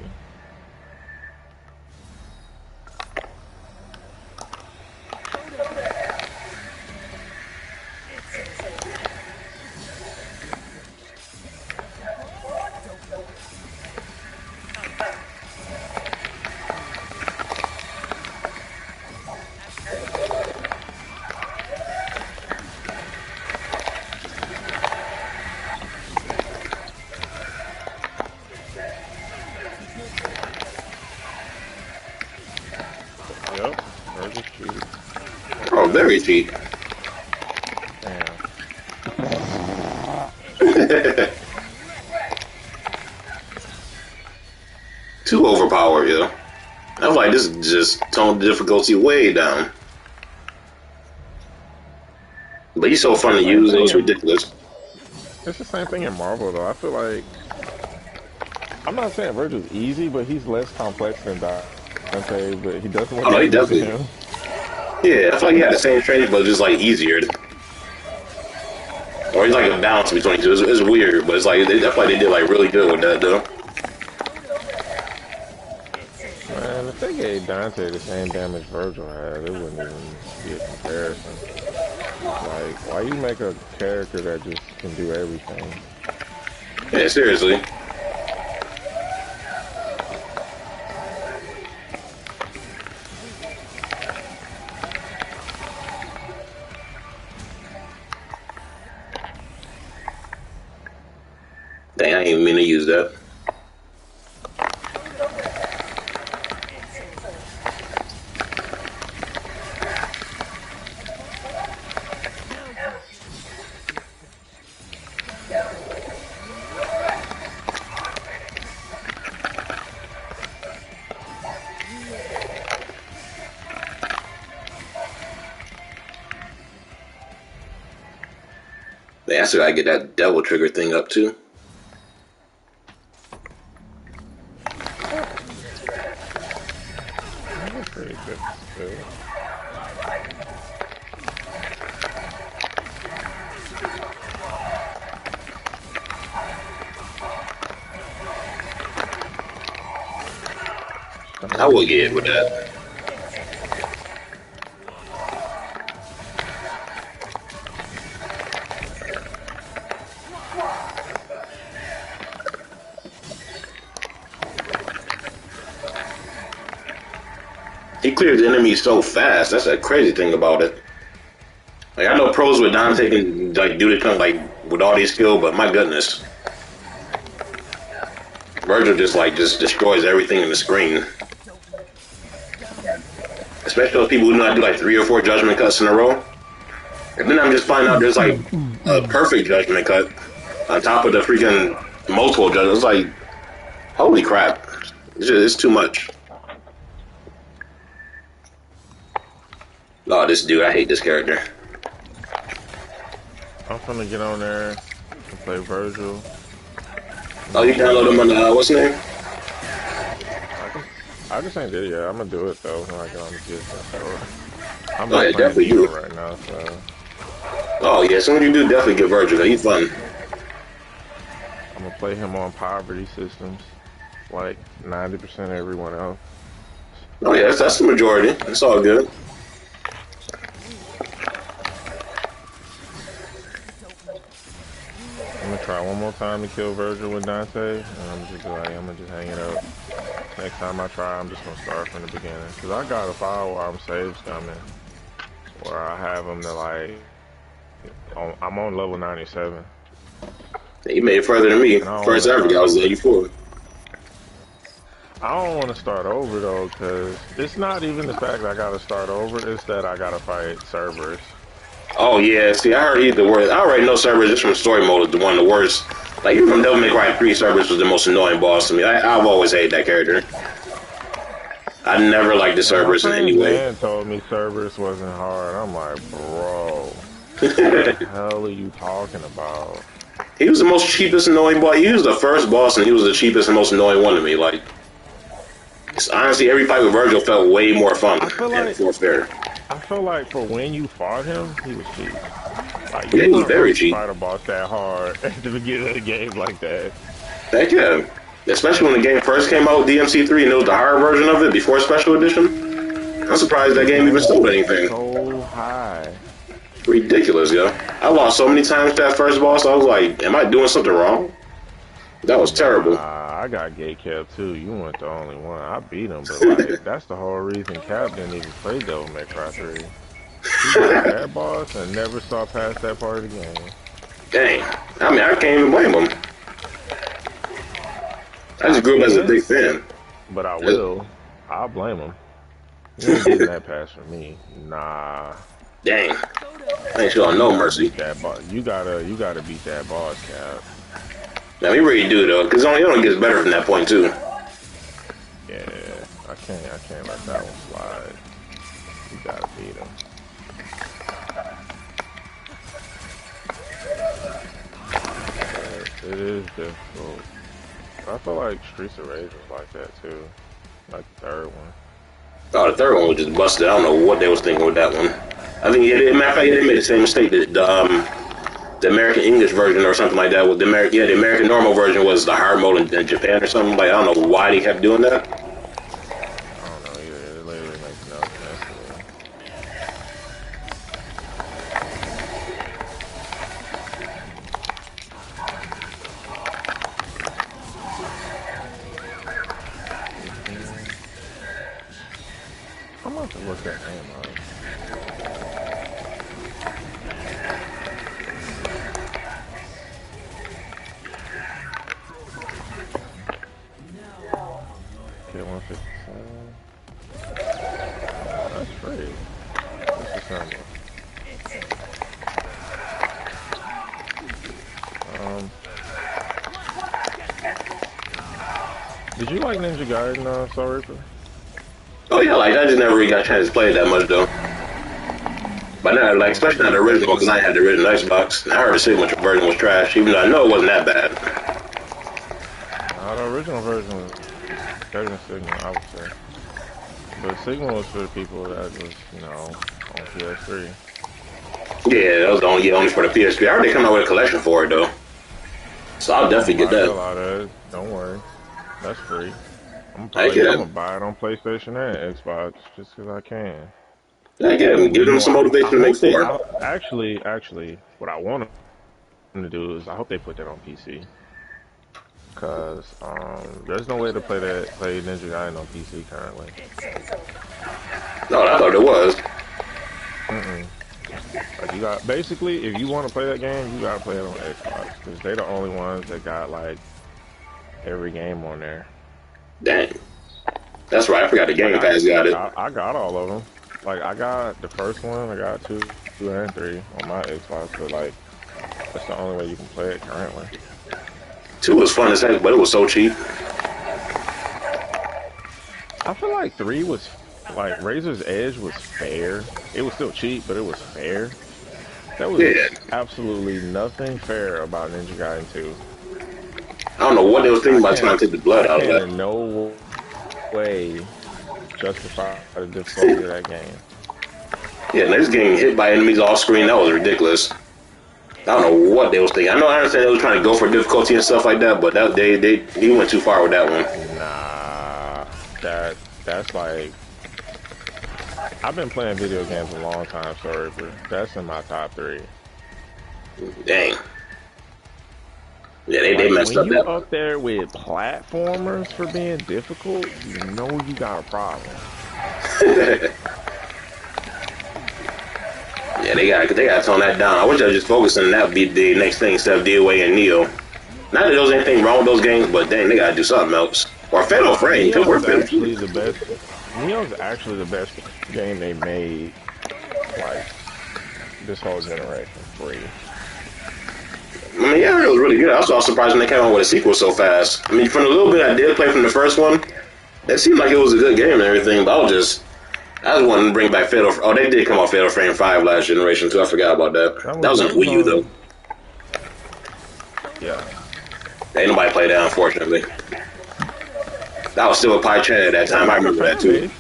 Yep, Virgil cheated. Oh, very cheap. Damn. Too overpowered, yo. I was like, this just toned the difficulty way down. But he's so fun to use, and it's ridiculous. It's the same thing in Marvel, though. I feel like I'm not saying Virgil's easy, but he's less complex than Dante. But he doesn't want Oh, no, to he definitely. him. Yeah, I feel like he had the same training, but just like easier. Or he's like a balance between the two. It's weird, but it's like I feel like they did like really good with that, though. Man, if they gave Dante the same damage Virgil had, it wouldn't even be a comparison. Like, why you make a character that just can do everything? Yeah, seriously. Dang, I ain't even mean to use that. Dang, I still gotta get that devil trigger thing up too. That's pretty good too. I will get it with that. He clears the enemies so fast. That's a crazy thing about it. Like I know pros with Dante can like do this kind of like with all these skill, but my goodness, Virgil just destroys everything in the screen. Especially those people who know how to do like 3 or 4 judgment cuts in a row. And then I'm just finding out there's like a perfect judgment cut on top of the freaking multiple judgments. It's like, holy crap, it's too much. Oh, this dude, I hate this character. I'm gonna get on there and play Virgil. Oh, you download him on the, what's his name? I just ain't did it yet. I'm gonna do it though when I get on the PS4. I'm Oh, yeah, not playing definitely Virgil you. right now, so Oh, yeah, as soon as you do, definitely get Virgil. He's fun. I'm gonna play him on poverty systems, like 90% of everyone else. Oh, yeah, that's the majority. It's all good. I'm gonna try one more time to kill Virgil with Dante, and I'm just like, I'm gonna just hang it up. Next time I try, I'm just gonna start from the beginning. Cause I got a firearm saves coming, where I have them to like, I'm on level 97. He made it further than me. And I don't First wanna ever, start I was over. 84. I don't want to start over though, cause it's not even the fact that I gotta start over, it's that I gotta fight Cerberus. Oh, yeah, see, I heard he's the worst. I already know Cerberus just from story mode is the one of the worst. Like, even from Devil May Cry 3, Cerberus was the most annoying boss to me. I've always hated that character. I never liked the And my Cerberus in friend any way. Dan told me Cerberus wasn't hard. I'm like, bro, what the hell are you talking about? He was the most cheapest annoying boss. He was the first boss, and he was the cheapest and most annoying one to me. Like, honestly, every fight with Virgil felt way more fun I feel and like more fair. I feel like for when you fought him, he was cheap. Like Yeah, you he was weren't very supposed to cheap. fight a boss that hard at the beginning of the game like that. Heck yeah. Especially when the game first came out, DMC3, and it was the higher version of it before Special Edition. I'm surprised that game even sold anything. So high. Ridiculous, yo. I lost so many times to that first boss, I was like, am I doing something wrong? That was terrible. I got gate kept too. You weren't the only one. I beat him, but like that's the whole reason Cap didn't even play Devil May Cry 3. He got that boss and never saw past that part of the game. Dang. I mean, I can't even blame him. I just grew up as a big fan. But I will. I'll blame him. You ain't getting that pass from me. Nah. Dang. I ain't showing no mercy. That boss. You gotta beat that boss, Cap. Now, we really do, though, because it only gets better from that point, too. Yeah, I can't let that one slide. You gotta beat him. It is difficult. I feel like Streets of Rage was like that too. Like the third one. Oh, the third one was just busted. I don't know what they was thinking with that one. I think, matter of fact, they made the same mistake that the American English version or something like that. With the American normal version was the hard mode in Japan or something. Like, I don't know why they kept doing that. I don't know either. It literally makes no sense to me. I'm about to look that name up. Okay, 157. That's free. What's the number? Did you like Ninja Gaiden, Soul Reaper? Oh yeah, like I just never really got a chance to play it that much though. But now, like especially not the original, because I had the original Xbox. And I heard the Sigma version was trash, even though I know it wasn't that bad. The original version was better than Sigma, I would say. But Sigma was for the people that was, you know, on PS3. Yeah, that was only for the PSP. I heard they come out with a collection for it though, so I'll definitely get that. A lot of it. Don't worry, that's free. I'm gonna buy it on PlayStation and Xbox just because I can. Yeah, give them some motivation to make more. Actually, what I want them to do is I hope they put that on PC. Cause there's no way to play Ninja Gaiden on PC currently. No, I thought it was. Like you got basically, if you want to play that game, you gotta play it on Xbox because they're the only ones that got like every game on there. Dang, that's right. I forgot the Game Pass got it. I got all of them. Like I got the first one, I got two and 3 on my Xbox, but like that's the only way you can play it currently. 2 was fun as heck, but it was so cheap. I feel like 3 was like Razor's Edge was fair. It was still cheap, but it was fair. There was absolutely nothing fair about Ninja Gaiden 2. I don't know what they was thinking about trying to take the blood out of that. In no way justify the difficulty of that game. Yeah, and they was getting hit by enemies off screen. That was ridiculous. I don't know what they was thinking. I understand they was trying to go for difficulty and stuff like that, but he went too far with that one. Nah, that's like I've been playing video games a long time, sorry, but that's in my top 3. Dang. Yeah, they messed up that. When you up there with platformers for being difficult, you know you got a problem. Yeah, they got to tone that down. I wish I was just focusing on that would be the next thing instead of DOA and Neo. Not that there was anything wrong with those games, but dang, they gotta do something else. Or Fatal Frame. Neo's actually the best. Neo's actually the best game they made, like this whole generation. Free. I mean, yeah, it was really good. I was also surprised when they came out with a sequel so fast. I mean, from the little bit I did play from the first one, It seemed like it was a good game and everything, but I just wanting to bring back Fatal. Oh, they did come off Fatal Frame 5 last generation too. I forgot about that. That was on Wii U though. Yeah. Ain't nobody played that, unfortunately. That was still a pie chat at that time. I remember that too.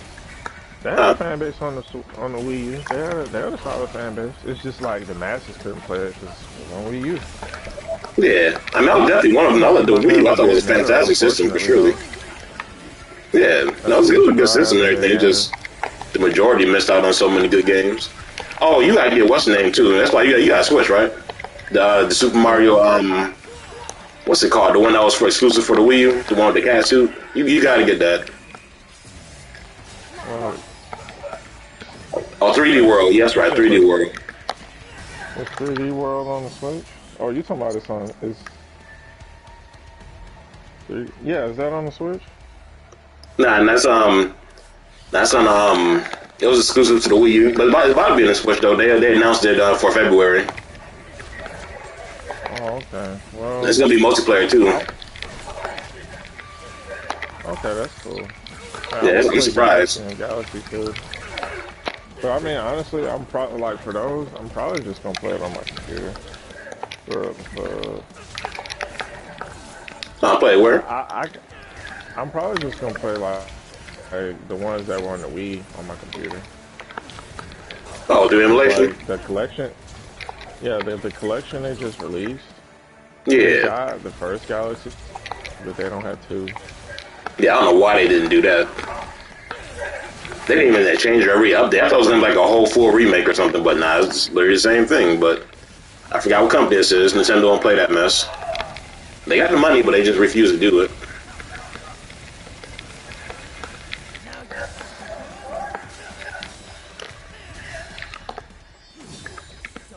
They had a fan base on the Wii U. They had a solid fan base. It's just like the masses couldn't play it because it was on Wii U. Yeah, I mean, I was definitely one of them. I loved the Wii U. I thought it was a fantastic system for surely. Yeah, it was a good system and everything. Just the majority missed out on so many good games. Oh, you gotta get what's the name too. That's why you got Switch, right? The Super Mario what's it called? The one that was exclusive for the Wii U, the one with the cat suit. You gotta get that. Oh, 3D World. Yes, right, 3D World. It's 3D World on the Switch. Oh, you talking about it's on? Yeah, is that on the Switch? Nah, and that's on it was exclusive to the Wii U, but it's about to be on the Switch though. They announced it for February. Oh, okay. Well, it's gonna be multiplayer too. Okay, that's cool. Yeah, it's a surprise. Galaxy too. But I mean, honestly, I'm probably like for those, I'm probably just gonna play it on my computer. I'll play it where? I'm probably just gonna play like the ones that were on the Wii on my computer. Oh, do emulation? Like the collection. Yeah, the collection they just released. Yeah. The first Galaxy, but they don't have two. Yeah, I don't know why they didn't do that. They didn't even change every update. I thought it was gonna be like a whole full remake or something, but nah, it's literally the same thing. But I forgot what company this is. Nintendo don't play that mess. They got the money, but they just refuse to do it.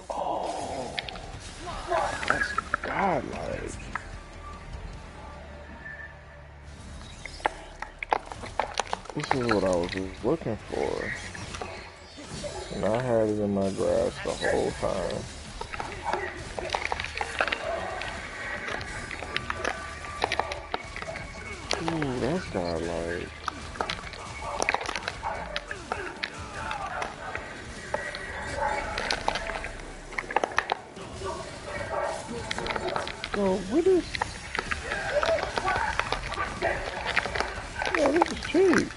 Oh, that's godlike. This is what I was looking for. And I had it in my grasp the whole time. Ooh, that's godlike. So, what is... Oh, this is cheap.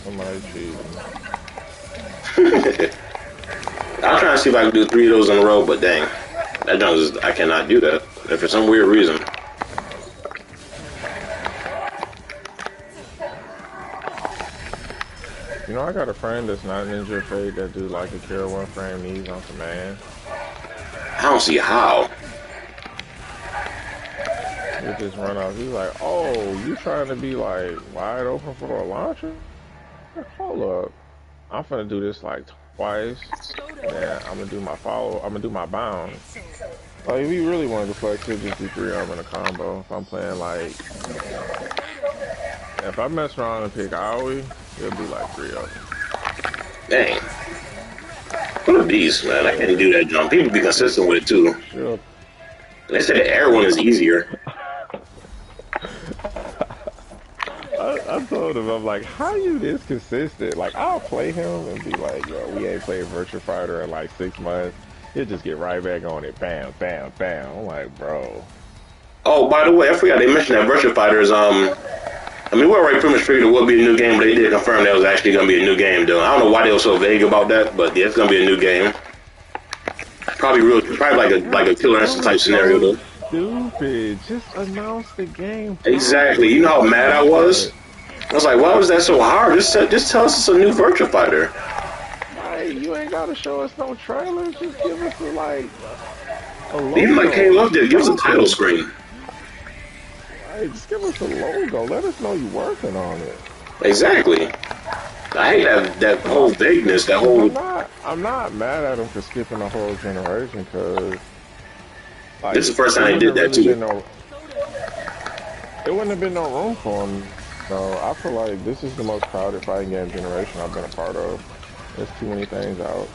Somebody cheating. I'm trying to see if I can do 3 of those in a row, but dang. That junk is, I cannot do that. For some weird reason. You know, I got a friend that's not Ninja Fate that do like a Kira 1 frame knees on command. I don't see how. He just run off. He's like, oh, you trying to be like wide open for a launcher? Hold up. I'm finna do this like twice. Yeah, I'm gonna do my follow. I'm gonna do my bound. Like, if you really wanted to flex, he'll just do 3 arm in a combo. If I'm playing like, if I mess around and pick Aoi, it'll be like 3 of them. Dang. What are these, man? I can't do that jump. People be consistent with it too. Sure. They say the air one is easier. I told him, I'm like, how you this consistent? Like, I'll play him and be like, yo, we ain't played Virtua Fighter in like 6 months. He'll just get right back on it. Bam, bam, bam. I'm like, bro. Oh, by the way, I forgot they mentioned that Virtua Fighter is, I mean, we already pretty much figured it would be a new game, but they did confirm that it was actually going to be a new game, though. I don't know why they were so vague about that, but yeah, it's going to be a new game. Probably like a killer instant type scenario, though. Stupid. Just announce the game. Exactly. You know how mad I was? I was like, why was that so hard? Just tell us it's a new Virtua Fighter. Hey, you ain't gotta show us no trailers. Just give us a logo. Even like K-Love did, give us a title screen. Hey, just give us a logo. Let us know you're working on it. Exactly. I hate that whole vagueness, that whole. I'm not mad at them for skipping a whole generation, because This like is the first it time they wouldn't did have that really too. been no, it wouldn't have been no room for them. So I feel like this is the most crowded fighting game generation I've been a part of. There's too many things out.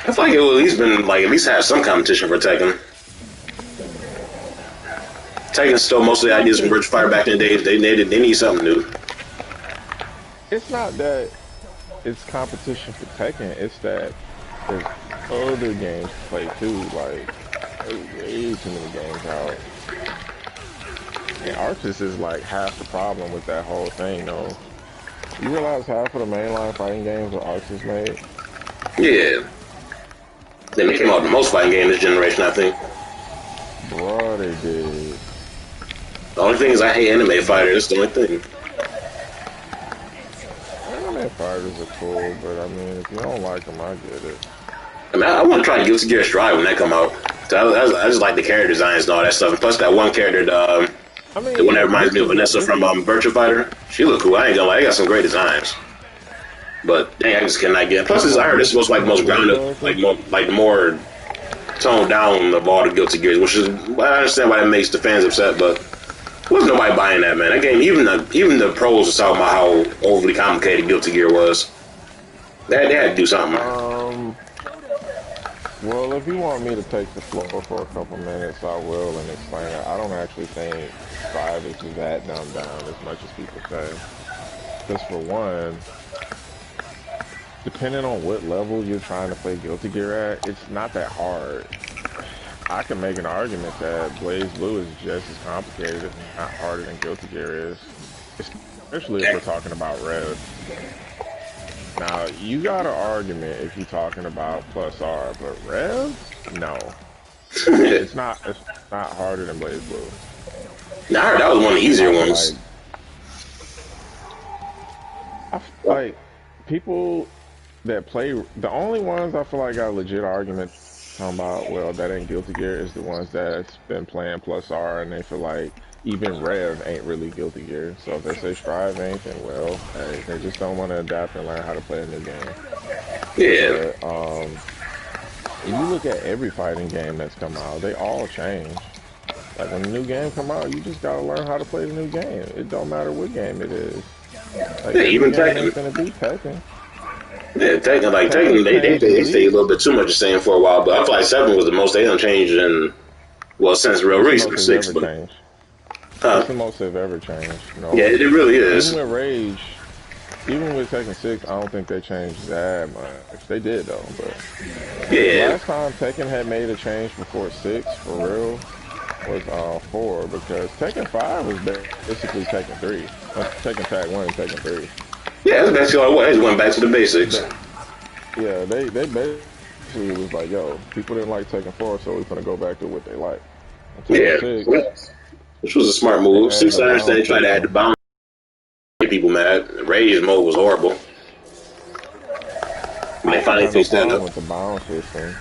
I feel like it would at least been like at least have some competition for Tekken. Tekken stole most of the ideas from Virtua Fighter back in the days. They need something new. It's not that it's competition for Tekken. It's that there's other games to play too. Like there's way too many games out. And Arceus is like half the problem with that whole thing, though. You realize half of the mainline fighting games are Arceus made? Yeah. Then they came out with the most fighting game this generation, I think. Bro, they did. The only thing is I hate anime fighters. That's the only thing. Anime fighters are cool, but I mean, if you don't like them, I get it. I mean, I want to try Guilty Gear Strive when that come out. So I just like the character designs and all that stuff. And plus, that one character, I mean, the one that reminds me of Vanessa from Virtua Fighter, she look cool. I ain't gonna lie, they got some great designs. But dang, I just cannot get. Plus, I heard this was like the most grounded, like more toned down of all the Guilty Gears, which is I understand why that makes the fans upset, but wasn't nobody buying that, man. That game, even the pros were talking about how overly complicated Guilty Gear was. They had to do something. Well, if you want me to take the floor for a couple minutes, I will and explain it. I don't actually think 5 is that dumbed down as much as people say. Because for one, depending on what level you're trying to play Guilty Gear at, it's not that hard. I can make an argument that Blaze Blue is just as complicated, if not harder than Guilty Gear is. Especially if we're talking about Rev. Now, you got an argument if you're talking about Plus R, but Rev? No. it's not harder than Blaze Blue. I heard that was one of the easier ones. Like people that play, the only ones I feel like got a legit argument talking about, well, that ain't Guilty Gear, is the ones that's been playing Plus R and they feel like even Rev ain't really Guilty Gear. So if they say Strive ain't, then well, hey, they just don't want to adapt and learn how to play a new game. Yeah. But, if you look at every fighting game that's come out, they all change. Like when a new game come out, you just gotta learn how to play the new game. It don't matter what game it is. Like, yeah, even Tekken ain't gonna be Tekken. Yeah, Tekken, they stayed a little bit too much the same for a while, but I feel like 7 was the most they done changed in, well, since real recent 6. But that's the most they've ever changed. No. Yeah, it really is. Even with Rage, even with Tekken 6, I don't think they changed that much. They did though, but yeah. Last time Tekken had made a change before 6 for real was 4, because Tekken 5 was basically Tekken 3. Tekken Tag 1 and Tekken 3. Yeah, that's basically all it was. They just went back to the basics. Yeah, they basically was like, yo, people didn't like Tekken 4, so we're gonna go back to what they like. Yeah, 6, which was a smart move. 6, I understand they tried to add the bounce, get people mad. Rage mode was horrible. They finally fixed that up. With the bounce system.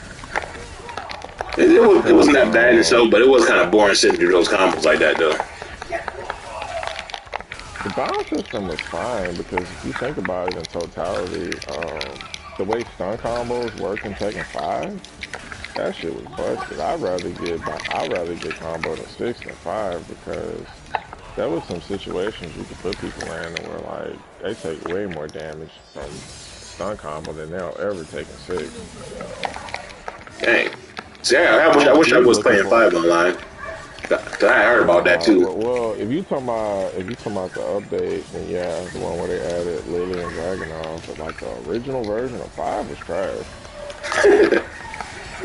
It wasn't that bad in itself, but it was kind of boring sitting through those combos like that, though. The bounce system was fine, because if you think about it in totality, the way stun combos work in Tekken 5, that shit was busted. I'd rather get combo to 6 than 5, because there was some situations you could put people in where like they take way more damage from stun combo than they'll ever take in 6. Dang. See, I wish I was playing 5 online. I heard about that too. Well, if you talking about the update, then yeah, the one where they added Lily and Dragunov, but like the original version of 5 was trash.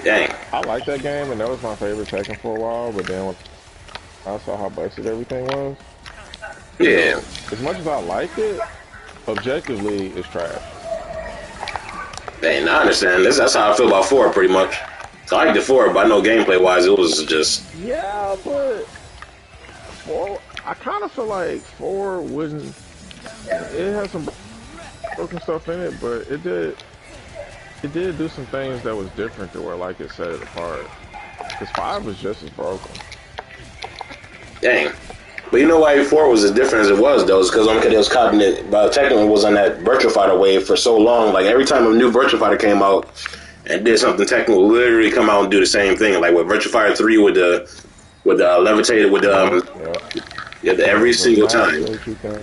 Dang. I liked that game, and that was my favorite Tekken for a while, but then when I saw how busted everything was, yeah. As much as I liked it, objectively, it's trash. Dang, I understand. That's how I feel about 4 pretty much. I liked the 4, but I know gameplay wise it was just. Yeah, but 4, I kind of feel like 4 wouldn't. It has some broken stuff in it, but it did do some things that was different to where like it set it apart. Because 5 was just as broken. Dang. But But you know why 4 was as different as it was, though, is because it was copying it. But Tekken was on that Virtua Fighter wave for so long. Like every time a new Virtua Fighter came out and did something, Tekken would literally come out and do the same thing. Like with Virtua Fighter 3 with the levitated with every single time. That you can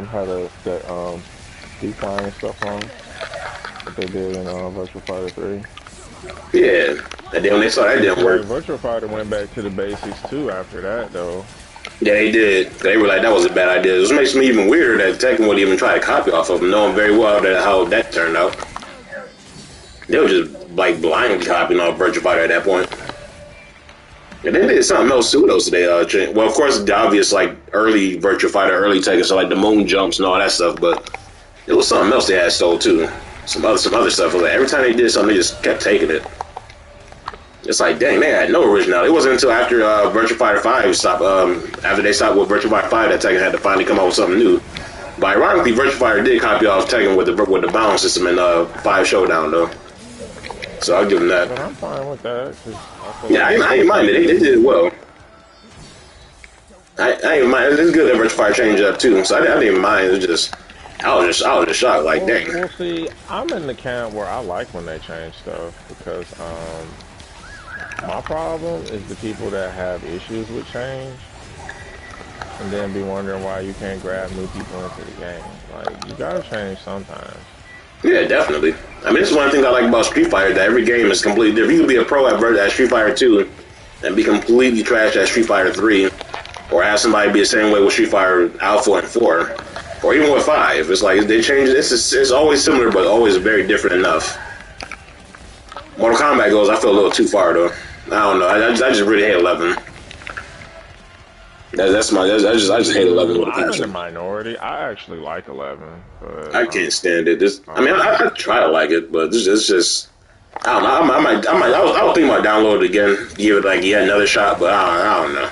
had that decline stuff on that they did in Virtua Fighter 3. Yeah, and then when they saw that didn't work, Virtua Fighter went back to the basics too after that, though. yeah, they did. They were like, that was a bad idea. This makes me even weirder that Tekken would even try to copy off of them, knowing very well how that turned out. They were just like blindly copying off Virtua Fighter at that point. And they did something else too, though. Today, well, of course, the obvious like early Virtua Fighter, early Tekken, so like the moon jumps and all that stuff. But it was something else they had stole too. Some other stuff. Like every time they did something, they just kept taking it. It's like, dang, they had no originality. It wasn't until after Virtua Fighter 5 stopped, after they stopped with Virtua Fighter 5 that Tekken had to finally come out with something new. But ironically, Virtua Fighter did copy off Tekken with the balance system in 5 Showdown, though. So I'll give them that. But I'm fine with that. Yeah, I ain't mind it. They did it well. I ain't mind. It's good that Virtua Fighter changed up too. So I didn't even mind. It was just, I was just shocked. Like, dang. Well, see, I'm in the camp where I like when they change stuff because my problem is the people that have issues with change and then be wondering why you can't grab new people into the game. Like, you gotta change sometimes. Yeah, definitely. I mean, this is one thing I like about Street Fighter, that every game is completely different. You can be a pro at Street Fighter 2 and be completely trash at Street Fighter 3, or have somebody be the same way with Street Fighter Alpha and 4, or even with 5. It's like, they change it. It's always similar, but always very different enough. Mortal Kombat goes, I feel a little too far, though. I don't know. I just really hate 11. I just hate 11 with a I'm in the passion. minority. I actually like 11, but I can't stand it. I try to like it, but it's just, I don't know. I was thinking about downloading it again, give it like another shot, but I don't know.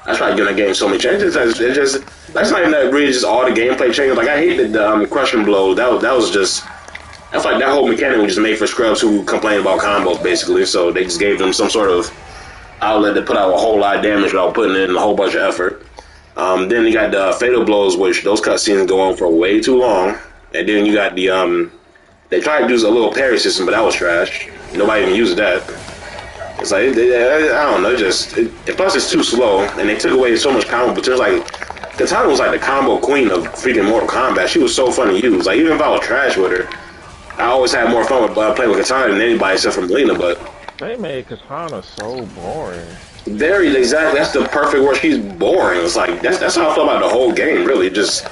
I tried giving that game so many changes. That's not even that really just all the gameplay changes. Like I hated the crushing blow. That's like that whole mechanic was just made for scrubs who complain about combos basically. So they just gave them some sort of outlet to put out a whole lot of damage without putting in a whole bunch of effort. Then you got the fatal blows, which those cutscenes go on for way too long. And then you got the they tried to use a little parry system, but that was trash. Nobody even used that. It's like I don't know, plus it's too slow, and they took away so much combo. But Katana was like the combo queen of freaking Mortal Kombat. She was so fun to use. Like even if I was trash with her, I always had more fun with playing with Katana than anybody except for Mileena. But they made Katana so boring. Exactly. That's the perfect word. She's boring. It's like that's how I felt about the whole game. Really, just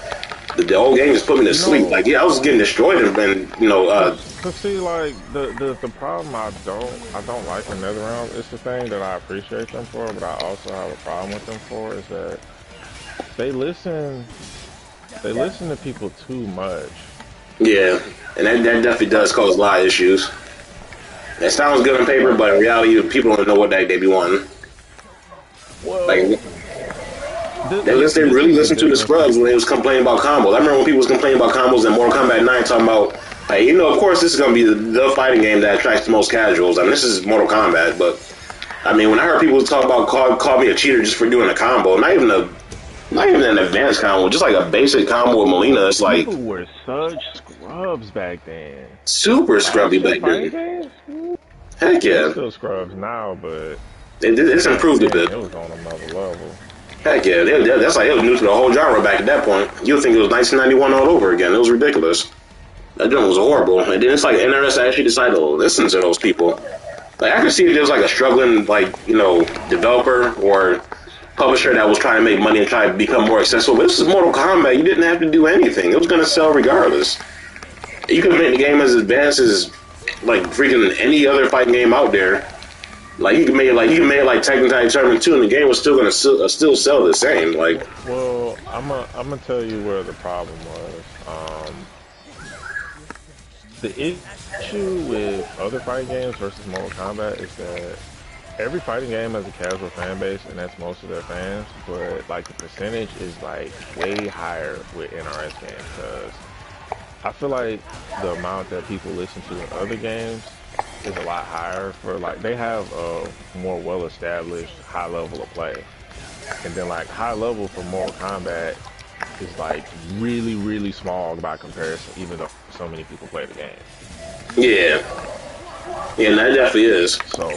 the whole game just put me to sleep. Like I was getting destroyed and But see, like the problem I don't like in NetherRealm. It's the thing that I appreciate them for, but I also have a problem with them for is that they listen to people too much. Yeah, and that definitely does cause a lot of issues. That sounds good on paper, but in reality, people don't know what they be wanting. Well, like they really listened to the scrubs when they was complaining about combos. I remember when people was complaining about combos in Mortal Kombat 9, talking about, hey, of course this is going to be the fighting game that attracts the most casuals. I mean, this is Mortal Kombat, but I mean, when I heard people talk about call me a cheater just for doing a combo, not even an advanced combo, just like a basic combo with Mileena, it's like people were such scrubs back then. Super scrubby back then. Heck yeah. They're still scrubs now, but it's improved a bit. It was on another level. Heck yeah, that's like it was new to the whole genre back at that point. You'd think it was 1991 all over again. It was ridiculous. That joint was horrible. And then it's like NRS actually decided to listen to those people. Like I could see if there was like a struggling developer or publisher that was trying to make money and try to become more accessible. But this is Mortal Kombat. You didn't have to do anything. It was going to sell regardless. You could make the game as advanced as like freaking any other fighting game out there. Like you can make it like Tekken Tag Tournament 2, and the game was still gonna still sell the same. Like, well, I'm gonna tell you where the problem was. The issue with other fighting games versus Mortal Kombat is that every fighting game has a casual fan base, and that's most of their fans. But like the percentage is like way higher with NRS games because I feel like the amount that people listen to in other games is a lot higher for they have a more well-established high level of play. And then like high level for Mortal Kombat is like really, really small by comparison, even though so many people play the game. Yeah. Yeah, that definitely is. So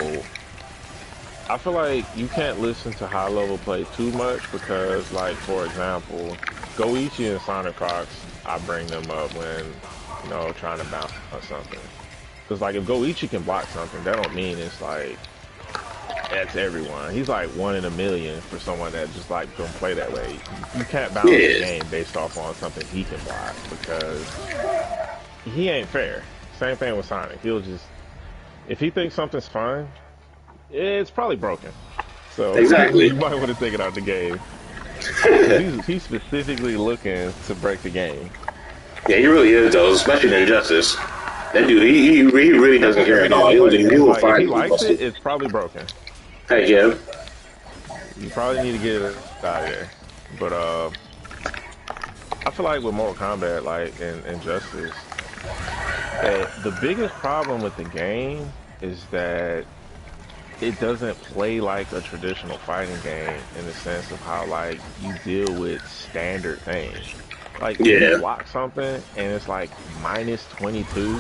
I feel like you can't listen to high level play too much because, like, for example, Goichi and Sonic Fox, I bring them up when, trying to bounce on something. Because, like, if Goichi can block something, that don't mean it's like that's everyone. He's like 1 in a million for someone that just like don't play that way. You can't balance the game based off on something he can block because he ain't fair. Same thing with Sonic. He'll just, if he thinks something's fine, it's probably broken. So exactly, you might want to take it out the game. He's specifically looking to break the game. Yeah, he really is though, especially in Injustice. That dude, he really doesn't care at all. He will find. If he likes it, it's probably broken. Hey, yeah. You probably need to get it out of there. But I feel like with Mortal Kombat, like in Injustice, that the biggest problem with the game is that it doesn't play like a traditional fighting game in the sense of how like you deal with standard things. Like if you block something and it's like -22,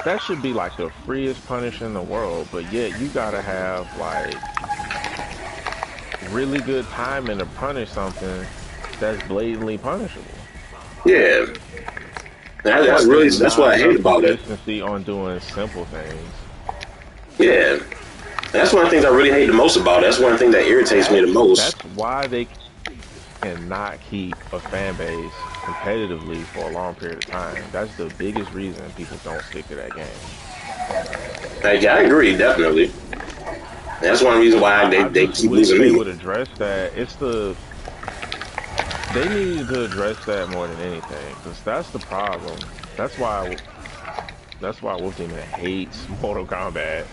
that should be like the freest punish in the world, but yet you gotta have like really good timing to punish something that's blatantly punishable. Yeah. That's what I hate about it. Consistency on doing simple things. Yeah. That's one of the things I really hate the most about it. That's one thing that irritates me the most. That's why they cannot keep a fan base competitively for a long period of time. That's the biggest reason people don't stick to that game. Yeah, I agree, definitely. That's one reason why they keep losing me. They would address that. They need to address that more than anything, because that's the problem. That's why Wolf Demon hates Mortal Kombat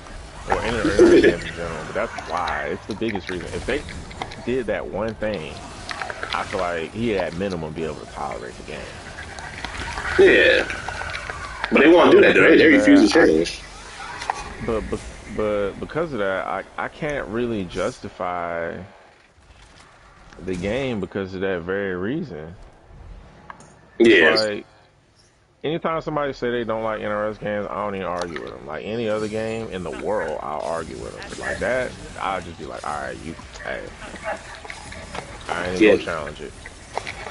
or any other game in general. But that's why it's the biggest reason. If they did that one thing, I feel like he at minimum be able to tolerate the game. Yeah, but they won't do that. They refuse to change. But because of that, I can't really justify the game because of that very reason. Yeah. Like, anytime somebody say they don't like NRS games, I don't even argue with them. Like any other game in the world, I'll argue with them. Like that, I'll just be like, all right, hey, I ain't gonna challenge it.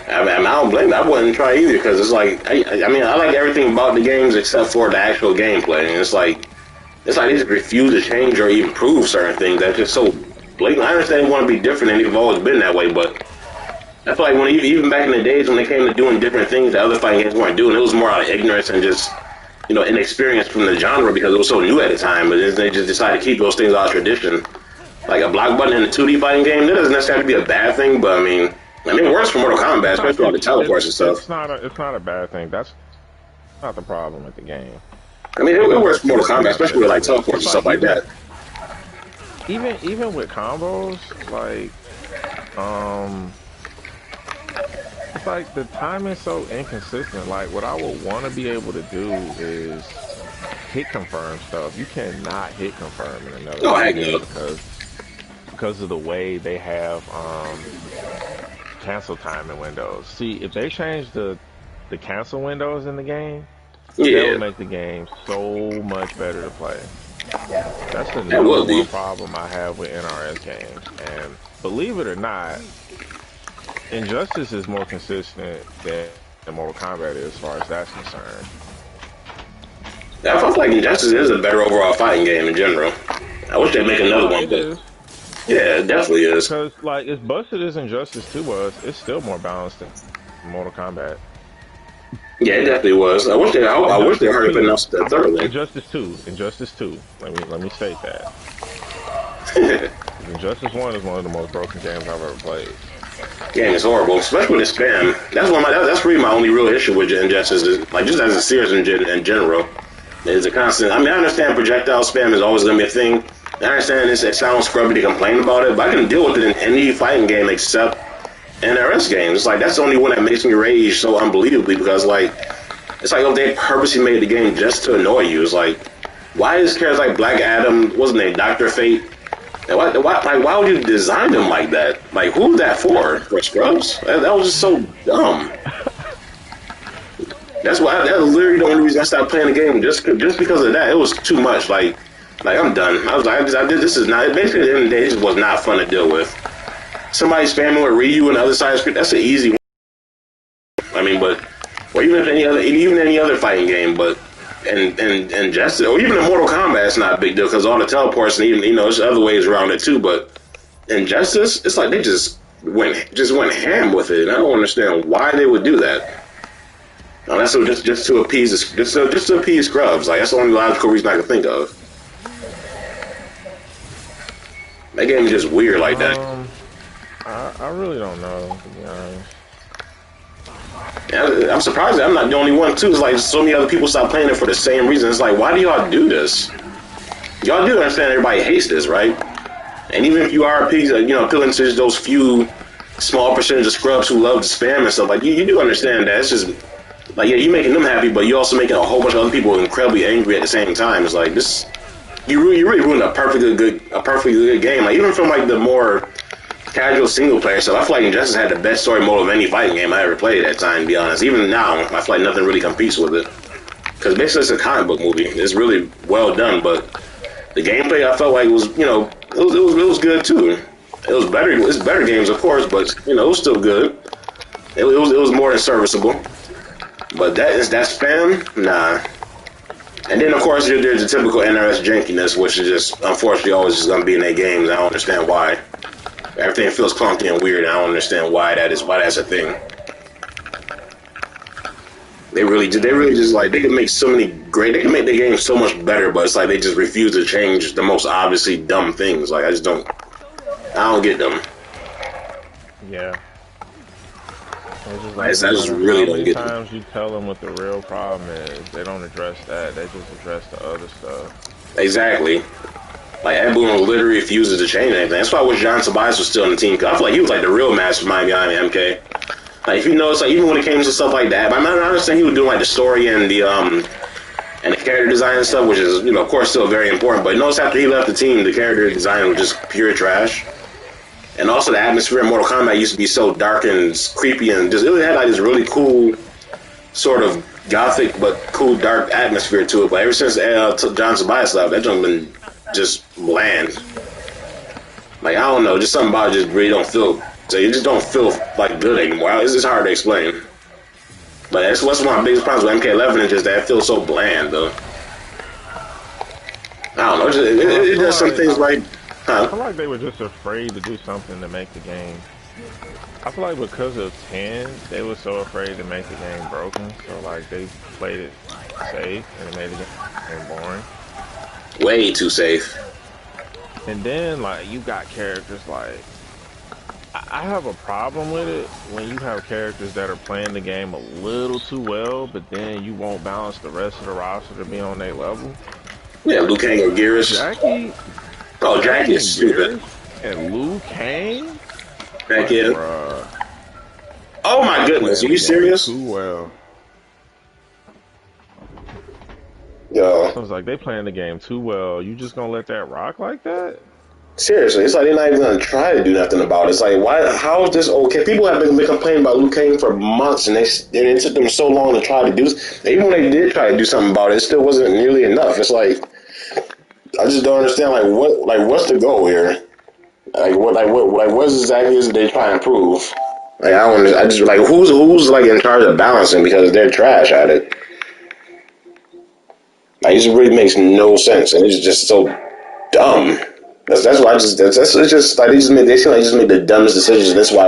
I mean, I don't blame them. I wouldn't try either because it's like, I mean, I like everything about the games except for the actual gameplay, and it's like they just refuse to change or even improve certain things. That's just so blatant. I understand they want to be different and they've always been that way, but I feel like when even back in the days when they came to doing different things that other fighting games weren't doing, it was more out of ignorance and just, inexperience from the genre because it was so new at the time. But they just decided to keep those things out of tradition. Like a block button in a 2D fighting game, that doesn't necessarily be a bad thing, but I mean, it works for Mortal Kombat, especially all the teleports and stuff. It's not a bad thing. That's not the problem with the game. I mean, it works for Mortal Kombat, especially with like teleports and stuff like that. Even with combos, like, it's like the timing is so inconsistent. Like, what I would want to be able to do is hit confirm stuff. You cannot hit confirm in another game because of the way they have cancel timing windows. See, if they change the cancel windows in the game, that would make the game so much better to play. That's the number one problem I have with NRS games. And believe it or not, Injustice is more consistent than Mortal Kombat is as far as that's concerned. I feel like Injustice is a better overall fighting game in general. I wish they'd make another one, but yeah, it definitely is. Because, like, as busted as Injustice 2 was, it's still more balanced than Mortal Kombat. Yeah, it definitely was. I wish they hurry up and announce the third one. Injustice 2. Let me state that. Injustice 1 is one of the most broken games I've ever played. Game is horrible, especially with the spam. That's really my only real issue with Injustice. Is, like, just as a series in general, is a constant. I mean, I understand projectile spam is always gonna be a thing. I understand it sounds scrubby to complain about it, but I can deal with it in any fighting game except NRS games. It's like that's the only one that makes me rage so unbelievably because it's like they purposely made the game just to annoy you. It's like, why is characters like Black Adam, wasn't it Dr. Fate? And why would you design them like that? Like, who's that for? For scrubs? That was just so dumb. That's why. That was literally the only reason I stopped playing the game. Just because of that, it was too much. Like I'm done. I was like, I did. This is not. Basically, at the end of the day, this was not fun to deal with. Somebody spamming with Ryu on the other side of the screen. That's an easy one. I mean, but or even any other fighting game, but. And Justice, or even in Mortal Kombat, it's not a big deal because all the teleports and even there's other ways around it too. But in Justice, it's like they just went ham with it. And I don't understand why they would do that. Unless it was just to appease scrubs. Like that's the only logical reason I can think of. That game is just weird like that. I really don't know, to be honest. Yeah, I'm surprised that I'm not the only one too. It's like so many other people stop playing it for the same reason. It's like, why do y'all do this? Y'all do understand everybody hates this, right? And even if you are appealing to those few small percentage of scrubs who love to spam and stuff, like you do understand that. It's just like, yeah, you're making them happy, but you're also making a whole bunch of other people incredibly angry at the same time. It's like this, you really ruined a perfectly good game. Like even from like the more casual single player stuff, I feel like Injustice had the best story mode of any fighting game I ever played at that time, to be honest. Even now, I feel like nothing really competes with it. Because basically it's a comic book movie. It's really well done, but the gameplay I felt like was, it was good too. It's better games, of course, but it was still good. It was more than serviceable. But that's spam? Nah. And then of course there's the typical NRS jankiness, which is just unfortunately always just gonna be in their games. I don't understand why. Everything feels clunky and weird, and I don't understand why that's a thing. They really just like they can make they can make the game so much better, but it's like they just refuse to change the most obviously dumb things. Like I don't get them. Yeah. I just really don't get them. Sometimes you tell them what the real problem is, they don't address that. They just address the other stuff. Exactly. Like, Ed Boon literally refuses to change anything. That's why I wish John Tobias was still in the team. Cause I feel like he was like the real mastermind behind MK. Like, if you notice, like even when it came to stuff like that, I understand he was doing like the story and the character design and stuff, which is of course still very important. But notice after he left the team, the character design was just pure trash. And also the atmosphere in Mortal Kombat used to be so dark and creepy and just it had like this really cool sort of gothic but cool dark atmosphere to it. But ever since John Tobias left, that junk been just bland. Like I don't know, just something about it just really don't feel. So you just don't feel like good anymore. It's just hard to explain. But that's what's one of my biggest problems with MK11 is just that it feels so bland, though. I don't know. It does some things like. I feel like they were just afraid to do something to make the game. I feel like because of 10, they were so afraid to make the game broken. So like they played it safe and it made the game boring. Way too safe. And then like you got characters like I have a problem with it when you have characters that are playing the game a little too well, but then you won't balance the rest of the roster to be on their level. Yeah, Liu Kang and Geras. Jackie. Oh, Jackie is stupid. And Liu Kang. Heck yeah. Oh my goodness, are you serious? Too well. Yo. I was like, they playing the game too well. You just gonna let that rock like that? Seriously, it's like they're not even gonna try to do nothing about it. It's like, why? How is this okay? People have been complaining about Liu Kang for months, and it took them so long to try to do this. Even when they did try to do something about it, it still wasn't nearly enough. It's like I just don't understand. What's the goal here? What exactly is it they try and prove? Like I just like who's like in charge of balancing because they're trash at it. Like it just really makes no sense, and it's just so dumb. That's why it's just like they seem like they just made the dumbest decisions. That's why